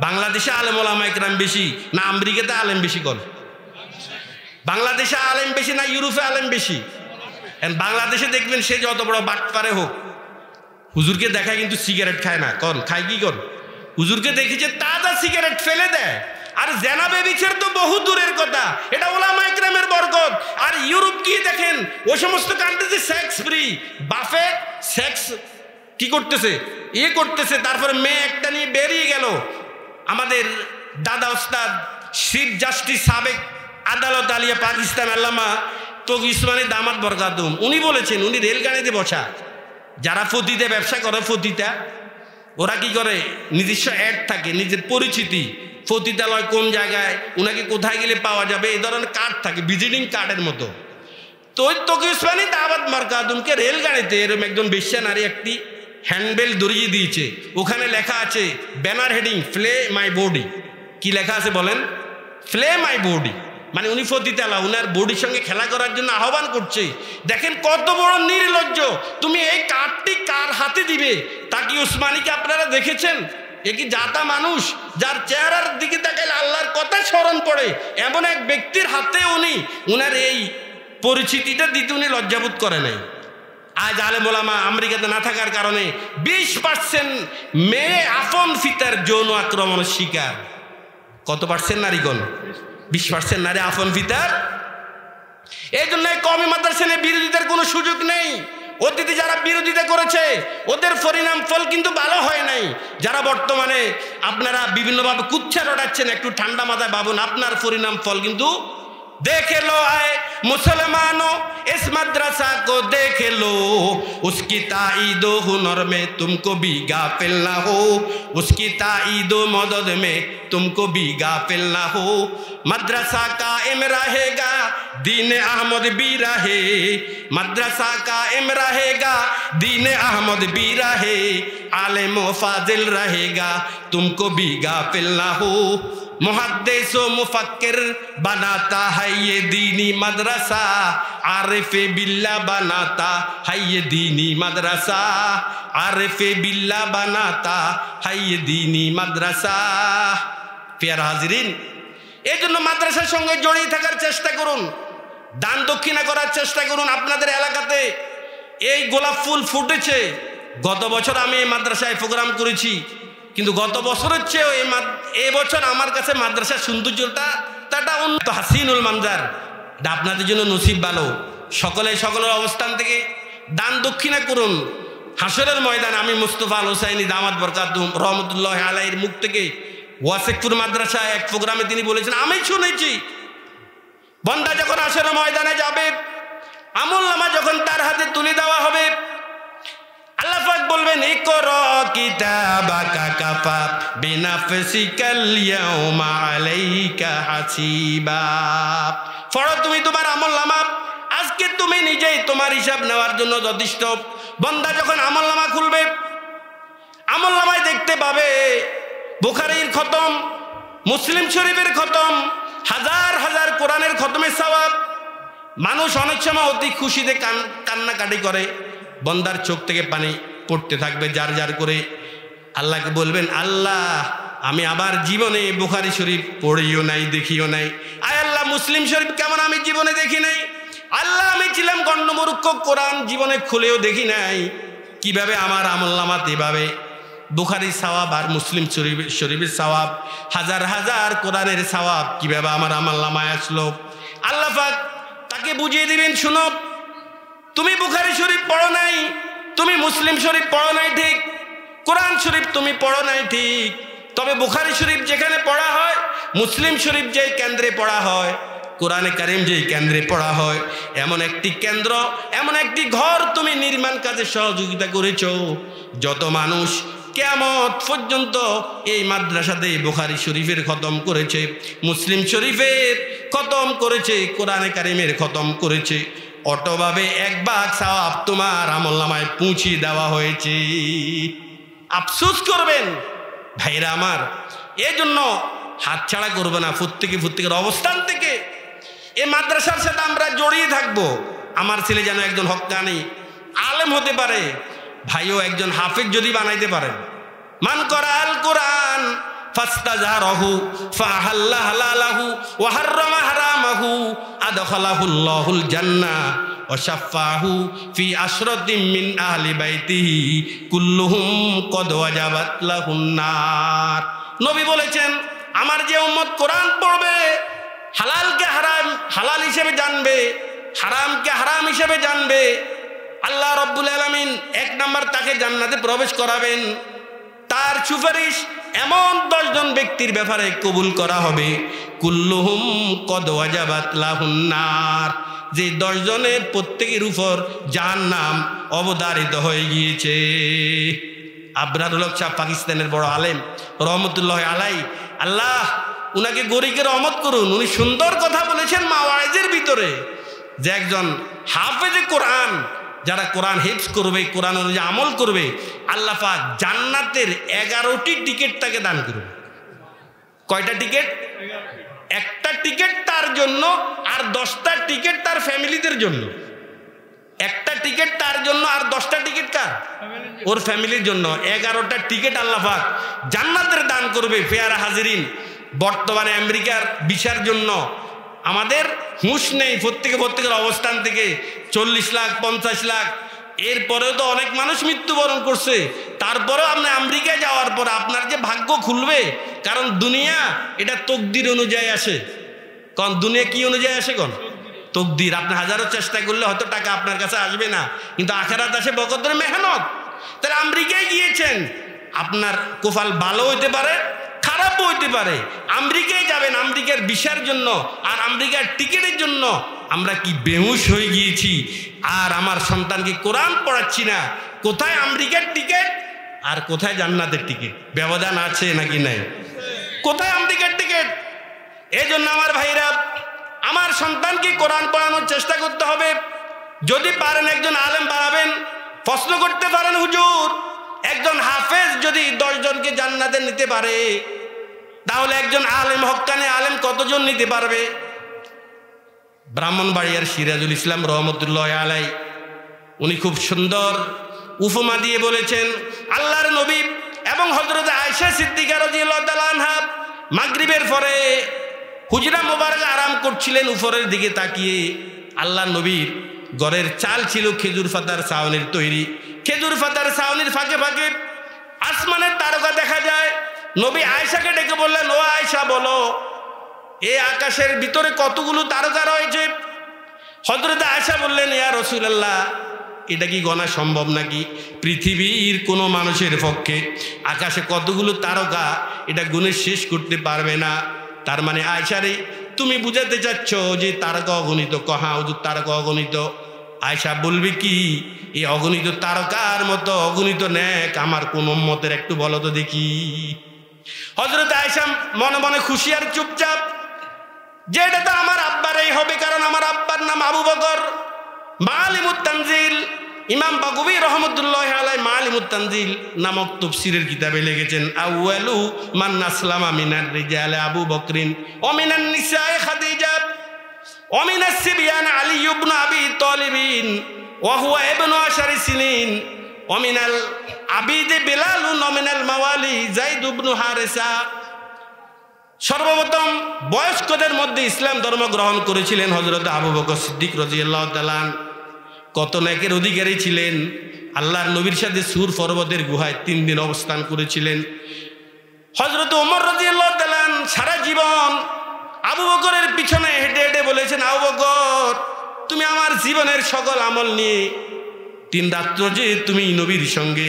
বাংলাদেশে আলেম ওলামা ইকরাম বেশি না আমেরিকাতে আলেম বেশি? কোন বাংলাদেশে আলেম বেশি না ইউরোপে আলেম বেশি? বাংলাদেশে দেখবেন সে যত বড় বাটপারে হোক, হুজুরকে দেখায় কিন্তু সিগারেট খায় না। কোন খায় কি? কোন হুজুরকে দেখেছে তাজা সিগারেট ফেলে দেয়। আর জেনা বেবিচার তো বহু দূরের কথা, এটা ওলামা ইকরামের বরকত। আর ইউরোপ কি দেখেন, ওই সমস্ত কান্ট্রিতে সেক্স ফ্রি, বাফে সেক্স কি করতেছে, করতেছে। তারপরে মেয়ে একটা নিয়ে বেরিয়ে গেল। আমাদের দাদা ওস্তাদ চিফ জাস্টিস সাবেক আদালত আলিয়া পাকিস্তান আল্লামা তকি উসমানী দামাত বরকাতুম, উনি বলেছেন, উনি রেলগাড়িতে বসা, যারা ফতিতে ব্যবসা করে, ফতিতা ওরা কি করে, নিজস্ব অ্যাড থাকে, নিজের পরিচিতি, ফতিতালয় কোন জায়গায়, উনাকে কোথায় গেলে পাওয়া যাবে, এই ধরনের কার্ড থাকে, ভিজিটিং কার্ডের মতো। তো ওই তকি উসমানী দামাত বরকাতুমকে রেলগাড়িতে এরকম একজন বেশ্যা নারী একটি হ্যান্ডবেল ধরিয়ে দিয়েছে। ওখানে লেখা আছে ব্যানার হেডিং, ফ্লে মাই বডি। কি লেখা আছে বলেন? ফ্লে মাই বডি, মানে উনি ফতিতালা, উনার বডির সঙ্গে খেলা করার জন্য আহ্বান করছে। দেখেন কত বড় নির্লজ্জ। তুমি এই কার্ডটি কার হাতে দিবে? তাকি উসমানীকে আপনারা দেখেছেন? এ কি জাতা মানুষ, যার চেহারার দিকে তাকালে আল্লাহর কথা স্মরণ পড়ে, এমন এক ব্যক্তির হাতে উনি উনার এই পরিচিতিটা দিতে উনি লজ্জাবোধ করে নাই। আজ আলেম ওলামা আমেরিকাতে না থাকার কারণে 20% মেয়ে আপন পিতার যৌন আক্রমণের শিকার। কত পার্সেন্ট নারীগণ? 20% নারী আপন পিতার। এই জন্য কওমি মাদ্রাসা নিয়ে বিরোধিতার কোনো সুযোগ নেই। অতীতে যারা বিরোধিতা করেছে ওদের পরিণাম ফল কিন্তু ভালো হয় নাই। যারা বর্তমানে আপনারা বিভিন্নভাবে কুচ্ছা রটাচ্ছেন, একটু ঠান্ডা মাথায় ভাবুন, আপনার পরিণাম ফল কিন্তু देख लो आए मुसलमानों इस मदरसा को देख लो, उसकी ताईदो हुनर में तुमको भी गाफिल ना हो, उसकी ताईदो मदद में तुमको भी गाफिल ना हो। मदरसा कायम रहेगा दीन अहमद भी रहे, मदरसा कायम रहेगा दीन अहमद भी रहे, आलिम फाजिल रहेगा तुमको भी गाफिल ना हो। मुहद्दिस व मुफक्किर बनाता है ये दीनी मदरसा, आरिफ़े बिल्ला बनाता है ये दीनी मदरसा, आरिफ़े बिल्ला बनाता है ये दीनी मदरसा। प्यारे हाजिरिन, এই জন্য মাদ্রাসার সঙ্গে জড়িয়ে থাকার চেষ্টা করুন, দান দক্ষিণা করার চেষ্টা করুন। আপনাদের এলাকাতে এই গোলাপ ফুল ফুটেছে, গত বছর আমি এই মাদ্রাসায় প্রোগ্রাম করেছি, কিন্তু গত বছরের চেয়েও এই বছর আমার কাছে মাদ্রাসার সৌন্দর্যটা উন্নত, হাসিনুল মানজার। এটা আপনাদের জন্য নসিব ভালো। সকলের অবস্থান থেকে দান দক্ষিণা করুন। হাসরের ময়দানে আমি মুস্তফা আল হোসাইনি দামাত বরকাতুম রহমতুল্লাহ আলাইহির মুখ থেকে ওয়াসেকপুর মাদ্রাসায় এক প্রোগ্রামে তিনি বলেছেন, আমি শুনেছি বান্দা যখন হাসরের ময়দানে যাবে, আমলনামা যখন তার হাতে তুলে দেওয়া হবে, আল্লাহ পাক বলবেন, ইকরা কিতাবাকা কাফা বিনাফসিকাল ইয়াউমা আলাইকা হাসিবা। পড়ো তুমি তোমার আমলনামা, আজকে তুমি নিজেই তোমার হিসাব নেওয়ার জন্য যথেষ্ট। বান্দা যখন আমলনামা খুলবে, আমলনামায় দেখতে পাবে বুখারীর খতম, মুসলিম শরীফের খতম, হাজার হাজার কোরআনের খতমের সওয়াব। মানুষ অনেক সময় অতি খুশিতে কান্নাকাটি করে, বন্দার চোখ থেকে পানি পড়তে থাকবে জার জার করে। আল্লাহকে বলবেন, আল্লাহ আমি আবার জীবনে বুখারী শরীফ পড়িও নাই, দেখিও নাই। আয় আল্লাহ, মুসলিম শরীফ কেমন আমি জীবনে দেখি নাই। আল্লাহ আমি ছিলাম গণ্ডমূর্খ, কোরআন জীবনে খুলেও দেখি নাই। কিভাবে আমার আমলনামাতে এভাবে বুখারীর সওয়াব আর মুসলিম শরীফের সওয়াব, হাজার হাজার কোরআনের সওয়াব কিভাবে আমার আমলনামায় আসলো। আল্লাহ পাক তাকে বুঝিয়ে দিবেন, শুনো, তুমি বুখারী শরীফ পড়ো নাই, তুমি মুসলিম শরীফ পড়ো নাই ঠিক, কোরআন শরীফ তুমি পড়ো নাই ঠিক, তবে বুখারী শরীফ যেখানে পড়া হয়, মুসলিম শরীফ যেই কেন্দ্রে পড়া হয়, কোরআনে কারিম যেই কেন্দ্রে পড়া হয়, এমন একটি কেন্দ্র, এমন একটি ঘর তুমি নির্মাণ কাজে সহযোগিতা করেছ। যত মানুষ কিয়ামত পর্যন্ত এই মাদ্রাসাতে বুখারী শরীফের খতম করেছে, মুসলিম শরীফের খতম করেছে, কোরআনে কারিমের খতম করেছে, অটোভাবে 1 ভাগ সওয়াব তোমার আমলনামায় পৌঁছে দেওয়া হয়েছে। আফসোস করবেন ভাইরা আমার। এই জন্য হাতছাড়া করবে না, প্রত্যেকের অবস্থান থেকে এই মাদ্রাসার সাথে আমরা জড়িয়ে থাকবো। আমার ছেলে যেন একজন হক্কানি আলেম হতে পারে, ভাইও একজন হাফেজ যদি বানাইতে পারেন। মান করা আল কোরআন ফাস্তাজারাহু ফাহাল্লা হালালাহু ওয়া হাররামা হারামাহু আদখালাহুল্লাহুল জান্নাহ ওয়া শাফাহু ফি আশরাতিন মিন আহলি বাইতিহি কুল্লুহুম কদ ওয়াজাবাত লাহুন নার। নবী বলেছেন, আমার যে উম্মত কোরআন পড়বে, হালালকে হারাম হালাল হিসেবে জানবে, হারামকে হারাম হিসেবে জানবে, আল্লাহ রাব্বুল আলামিন 1 নাম্বার তাকে জান্নাতে প্রবেশ করাবেন। তার সুপারিশ এমন 10 জন ব্যক্তির ব্যাপারে কবুল করা হবে, কুল্লুহুম কদ ওয়াজাবাত লাহুন নার, যে 10 জনের প্রত্যেকের উপর জাহান্নাম অবধারিত হয়ে গিয়েছে। আবরারুল হক সাহেব পাকিস্তানের বড় আলেম রহমতুল্লাহ আলাই, আল্লাহ উনাকে গরিকে রহমত করুন। উনি সুন্দর কথা বলেছেন মাওয়াইজের ভিতরে, যে একজন হাফেজে কোরআন, যারা কোরআন হিফজ করবে, কোরআন অনুযায়ী আমল করবে, আল্লাহ পাক জান্নাতের 11টি টিকিট তাকে দান করবে। কয়টা টিকিট? 1টা টিকিট তার জন্য, আর 10টা টিকিট তার ফ্যামিলিদের জন্য। 1টা টিকিট তার জন্য, আর 10টা টিকিট কার? ওর ফ্যামিলির জন্য। 11টা টিকিট আল্লাহ পাক জান্নাতের দান করবে। পেয়ারা হাজিরিন, বর্তমানে আমেরিকার ভিসার জন্য আমাদের হুঁশ নেই, প্রত্যেকের অবস্থান থেকে 40 লাখ 50 লাখ এরপরেও তো অনেক মানুষ মৃত্যুবরণ করছে, তারপরেও আপনি আমেরিকায় যাওয়ার পর আপনার যে ভাগ্য খুলবে, কারণ দুনিয়া এটা তকদির অনুযায়ী আসে। কারণ দুনিয়া কি অনুযায়ী আসে? কোন তকদির। আপনি হাজারো চেষ্টা করলে হয়তো টাকা আপনার কাছে আসবে না, কিন্তু আখেরাত আসে বকতের মেহনত। তাহলে আমেরিকায় গিয়েছেন, আপনার কপাল ভালো হইতে পারে, খারাপও হইতে পারে। আমেরিকায় যাবেন আমেরিকার ভিসার জন্য আর আমেরিকার টিকিটের জন্য। আমরা কি বেহুশ হয়ে গিয়েছি আর আমার সন্তানকে কোরআন পড়াচ্ছি না? কোথায় আমেরিকার টিকিট আর কোথায় জান্নাতের টিকিট? ব্যবধান আছে নাকি নাই? কোথায় আমেরিকার টিকিট? এই জন্য আমার ভাইরা, আমার সন্তানকে কোরআন পড়ানোর চেষ্টা করতে হবে। যদি পারেন একজন আলেম বানাবেন। প্রশ্ন করতে পারেন, হুজুর একজন হাফেজ যদি 10 জনকে জান্নাতে নিতে পারে, তাহলে একজন আলেম, হক্কানি আলেম কতজন নিতে পারবে? ব্রাহ্মণবাড়িয়ার সিরাজুল ইসলাম রহমতুল্লাহ আলাই উনি খুব সুন্দর উপমা দিয়ে বলেছেন, আল্লাহর নবী এবং হযরত আয়েশা সিদ্দিকা রাদিয়াল্লাহু তাআলা আনহা মাগরিবের পরে হুজরা মোবারক আরাম করছিলেন উপরের দিকে তাকিয়ে। আল্লাহর নবীর ঘরের চাল ছিল খেজুর পাতার ছাউনির তৈরি। খেজুর পাতার ছাউনির ফাঁকে ফাঁকে আসমানের তারকা দেখা যায়। নবী আয়েশাকে ডেকে বললেন, ও আয়েশা বলো, এই আকাশের ভিতরে কতগুলো তারকা রয়েছে? হযরত আয়েশা বললেন, ইয়া রাসূলুল্লাহ, এটা কি গণা সম্ভব নাকি? পৃথিবীর কোনো মানুষের পক্ষে আকাশে কতগুলো তারকা এটা গুণে শেষ করতে পারবে না। তার মানে আয়েশা রে, তুমি বুঝাতে চাচ্ছ যে তারকা অগণিত? কহা হুজুর, তারকা অগণিত। আয়েশা বলবে কি, এই অগণিত তারকার মতো অগণিত নেক আমার কোন উম্মতের একটু বলো তো দেখি। হযরত আয়েশা মনে মনে খুশি আর চুপচাপ, যে এটা তো আমার আব্বারই হবে, কারণ আমার আব্বার নাম আবু বকর। মাআলিমুত তানজিল, ইমাম বাগবী রহমতুল্লাহি আলাইহি মাআলিমুত তানজিল নামক তাফসীরের কিতাবে লিখেছেন, আউয়ালু মান আসলামা মিনার রিজাল আবু বকরিন ওয়া মিনান নিসায়ে খাদিজা ওয়া মিনাস সিবিয়ান আলী ইবনে আবি তালিবিন ওয়া হুয়া ইবনু 10 সিনিন ওয়া মিনাল আবিদ বিলাল ওয়া মিনাল মাওয়ালি যায়েদ ইবনে হারিসা। সর্বপ্রথম বয়স্কদের মধ্যে ইসলাম ধর্ম গ্রহণ করেছিলেন হযরত আবু বকর সিদ্দিক রাদিয়াল্লাহু তাআলা। কত নেকের অধিকারী ছিলেন। আল্লাহর নবীর সাথে সূর পর্বতের গুহায় 3 দিন অবস্থান করেছিলেন। হযরত ওমর রাদিয়াল্লাহু তাআলা সারা জীবন আবু বকরের পিছনে হেঁটে হেঁটে বলেছেন, আবু বকর, তুমি আমার জীবনের সকল আমল নিয়ে 3 রাত্র যে তুমি নবীর সঙ্গে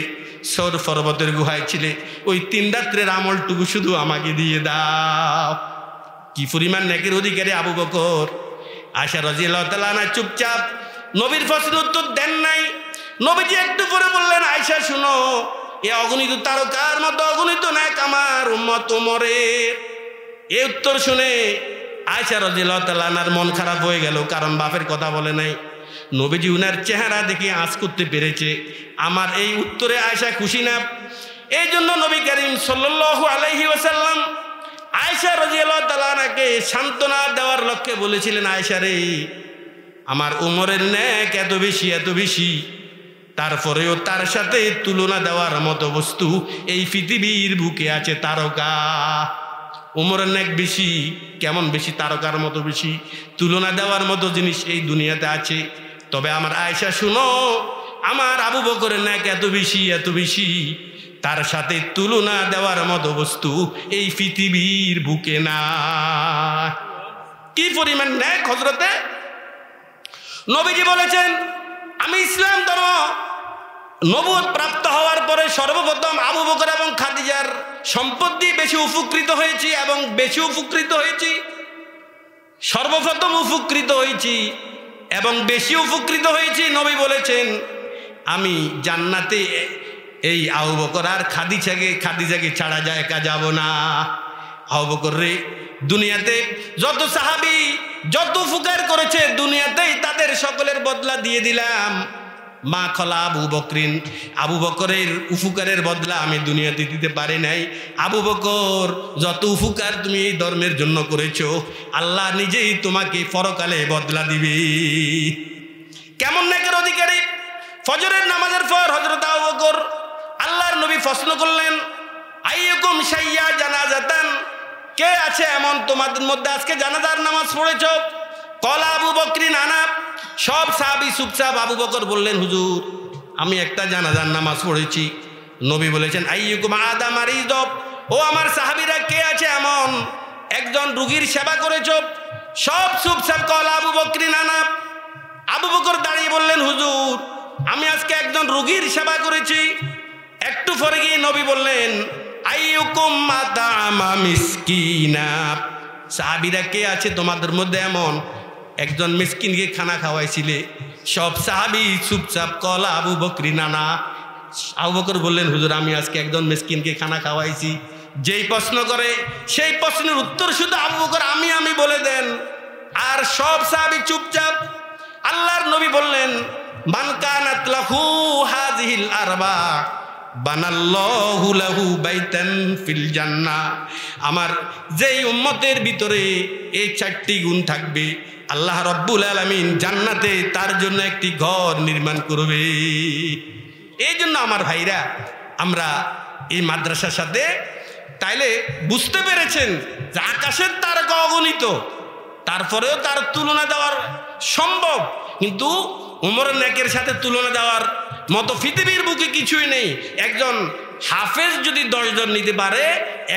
সৌর পর্বতের গুহায় ছিলে, ওই 3 রাত্রের আমলটুকু শুধু আমাকে দিয়ে দাও। কি পরিমাণ নেকের অধিকারী আবু বকর। আয়েশা রাদিয়াল্লাহু তাআলা চুপচাপ, নবীর প্রশ্নের উত্তর দেন নাই। নবীজি একটু পরে বললেন, আয়েশা শুনো, এ অগণিত তারকার মতো অগণিত নেক আমার উম্মত ওমরের। এই উত্তর শুনে আয়েশা রাদিয়াল্লাহু তাআলার মন খারাপ হয়ে গেল, কারণ বাপের কথা বলে নাই। নবীজি উনার চেহারা দেখে আঁচ করতে পেরেছে আমার এই উত্তরে আয়েশা খুশি না। এই জন্য নবী করিম সাল্লাল্লাহু আলাইহি ওয়াসাল্লাম আয়েশা রাদিয়াল্লাহু তাআলাকে সান্ত্বনা দেওয়ার লক্ষ্যে বলেছিলেন, আয়েশা রে, আমার উমরের নেক এত বেশি এত বেশি, তারপরেও তার সাথে তুলনা দেওয়ার মতো বস্তু এই পৃথিবীর বুকে আছে তারকা। উমরের নেক বেশি, কেমন বেশি? তারকার মতো বেশি। তুলনা দেওয়ার মতো জিনিস এই দুনিয়াতে আছে। তবে আমার আয়েশা শুনো, আমার আবু বকরের নেক এত বেশি এত বেশি, তার সাথে তুলনা দেওয়ার মতো বস্তু এই পৃথিবীর বুকে না। কি পরিমাণ নেক হযরতে নবীজি বলেছেন, আমি ইসলাম ধর্ম নবুয়ত প্রাপ্ত হওয়ার পরে সর্বপ্রথম আবু বকর এবং খাদিজার সম্পদ দিয়ে বেশি উপকৃত হয়েছি এবং বেশি উপকৃত হয়েছি। সর্বপ্রথম উপকৃত হয়েছি এবং বেশি উপকৃত হয়েছি। নবী বলেছেন, আমি জান্নাতে এই আবু বকর আর খাদিজাকে ছাড়া যায় একা যাব না। আবু বকর রে, দুনিয়াতে যত সাহাবী যত উপকার করেছে দুনিয়াতেই তাদের সকলের বদলা দিয়ে দিলাম। মা খলা আবু বকরিন, আবু বকরের উপকারের বদলা আমি দুনিয়াতে দিতে পারি নাই। আবু বকর, যত উপকার তুমি এই ধর্মের জন্য করেছো, আল্লাহ নিজেই তোমাকে পরকালে বদলা দিবে। কেমন নেকের অধিকারী! ফজরের নামাজের পর হযরত আবু বকর আল্লাহর নবী প্রশ্ন করলেন, আইয়ুকুম শাইয়া জানাজাতান, কে আছে এমন তোমাদের মধ্যে আজকে জানাজার নামাজ পড়েছ? কলা আবু বকরিন আনা। সব সাহাবী চুপচাপ। আবু বকর বললেন, হুজুর আমি একটা জানাজার নামাজ পড়েছি। নবী বলেছেন আইয়ুকুম আদা মারিদ, ও আমার সাহাবীরা কে আছে এমন একজন রোগীর সেবা করেছ? সব চুপচাপ কল আবু বকর নানা। আবু বকর দাঁড়িয়ে বললেন হুজুর আমি আজকে একজন রোগীর সেবা করেছি। একটু পরে গিয়ে নবী বললেন আইয়ুকুম আতামা মিসকিনা, সাহাবীরা কে আছে তোমাদের মধ্যে এমন একজন মিসকিনকে খানা খাওয়াইছিলে? সব সাহাবী চুপচাপ কল আবু বকর নানা। আবু বকর বললেন হুজুর আমি আজকে একজন মিসকিনকে খানা খাওয়াইছি। যেই প্রশ্ন করে সেই প্রশ্নের উত্তর শুধু আবু বকর আমি বলে দেন, আর সব সাহাবী চুপচাপ। আল্লাহর নবী বললেন মান কানাত লাহু হাযিহিল আরবা বানাল্লাহু লাহু বাইতান ফিল জান্নাহ, আমার যেই উম্মতের ভিতরে এই 4টি গুণ থাকবে আল্লাহ রাব্বুল আলামিন জান্নাতে তার জন্য একটি ঘর নির্মাণ করবে। এই জন্য আমার ভাইরা আমরা এই মাদ্রাসার সাথে, তাইলে বুঝতে পেরেছেন যে আকাশের তারকা অগণিত, তারপরেও তার তুলনা দেওয়ার সম্ভব, কিন্তু উমরের নেকের সাথে তুলনা দেওয়ার মতো পৃথিবীর বুকে কিছুই নেই। একজন হাফেজ যদি 10 জন নিতে পারে,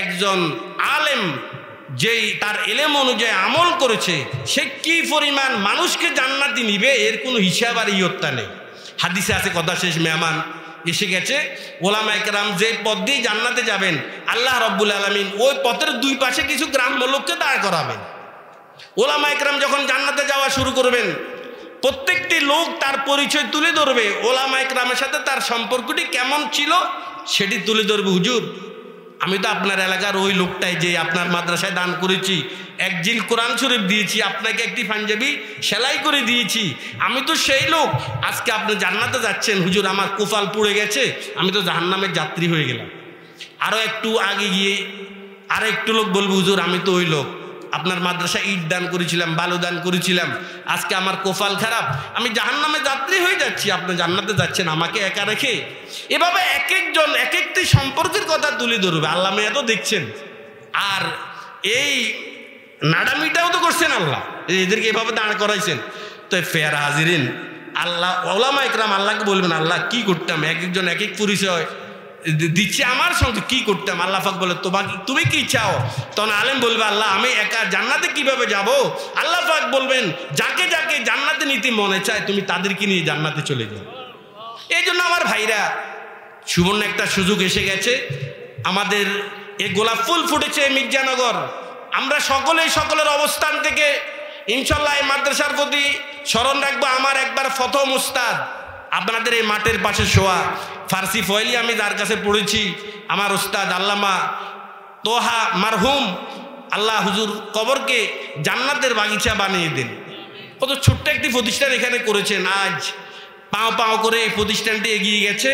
একজন আলেম যেই তার এলেম অনুযায়ী আমল করেছে সে কি পরিমাণ মানুষকে জান্নাতি নিবে এর কোনো হিসাব আর ইয়ত্তা নেই। হাদিসে আছে কথা শেষ মেহমান এসে গেছে, ওলামায়ে কেরাম যে পথ দিয়ে জান্নাতে যাবেন আল্লাহ রাব্বুল আলামিন ওই পথের 2 পাশে কিছু গ্রাম্য লোককে দাঁড় করাবেন। ওলামায়ে কেরাম যখন জান্নাতে যাওয়া শুরু করবেন প্রত্যেকটি লোক তার পরিচয় তুলে ধরবে, ওলামায়ে কেরামের সাথে তার সম্পর্কটি কেমন ছিল সেটি তুলে ধরবে। হুজুর আমি তো আপনার এলাকার ওই লোকটাই যে আপনার মাদ্রাসায় দান করেছি, 1 জিল কোরআন শরীফ দিয়েছি, আপনাকে একটি পাঞ্জাবি সেলাই করে দিয়েছি, আমি তো সেই লোক। আজকে আপনি জান্নাতে যাচ্ছেন, হুজুর আমার কপাল পুড়ে গেছে, আমি তো জাহান্নামের যাত্রী হয়ে গেলাম। আরও একটু আগে গিয়ে আর একটু লোক বলবো হুজুর আমি তো ওই লোক, আপনার মাদ্রাসায় ইট দান করেছিলাম, বালু দান করেছিলাম, আজকে আমার কপাল খারাপ, আমি জাহান্নামের যাত্রী হয়ে যাচ্ছি, আপনি জান্নাতে যাচ্ছেন আমাকে একা রেখে। এভাবে এক একজন এক একটি সম্পর্কের কথা তুলে ধরবে। আল্লাহ মেয়ে তো দেখছেন, আর এই নাডামিটাও তো করছেন আল্লাহ, এদেরকে এভাবে দাঁড় করাইছেন। তো ফেয়ার হাজিরিন, আল্লাহ ওলামায়ে কেরাম আল্লাহকে বলবেন আল্লাহ কি করতাম, এক একজন এক এক পরিচয় দিচ্ছে আমার সঙ্গে কি করতাম। আল্লাহ পাক বলে তুমি কি চাও? তখন আলেম বলবে আল্লাহ আমি একা জান্নাতে কিভাবে যাব? আল্লাহ পাক বলবেন যাকে যাকে জান্নাতে নিতে মনে চায় তুমি তাদেরকে নিয়ে জান্নাতে চলে যাও। এই জন্য আমার ভাইরা সুবর্ণ একটা সুযোগ এসে গেছে, আমাদের এই গোলাপ ফুল ফুটেছে মির্জানগর, আমরা সকলেই সকলের অবস্থান থেকে ইনশাল্লাহ এই মাদ্রাসার প্রতি স্মরণ রাখবো। আমার একবার প্রথম উস্তাদ আপনাদের এই মাঠের পাশে শোয়া ফার্সি ফয়েলি আমি যার কাছে পড়েছি, আমার উস্তাদ আল্লামা তোহা মারহুম, আল্লাহ হুজুর কবরকে জান্নাতের বাগিচা বানিয়ে দেন। কত ছোট্ট একটি প্রতিষ্ঠান এখানে করেছেন, আজ পাও পাও করে এই প্রতিষ্ঠানটি এগিয়ে গেছে।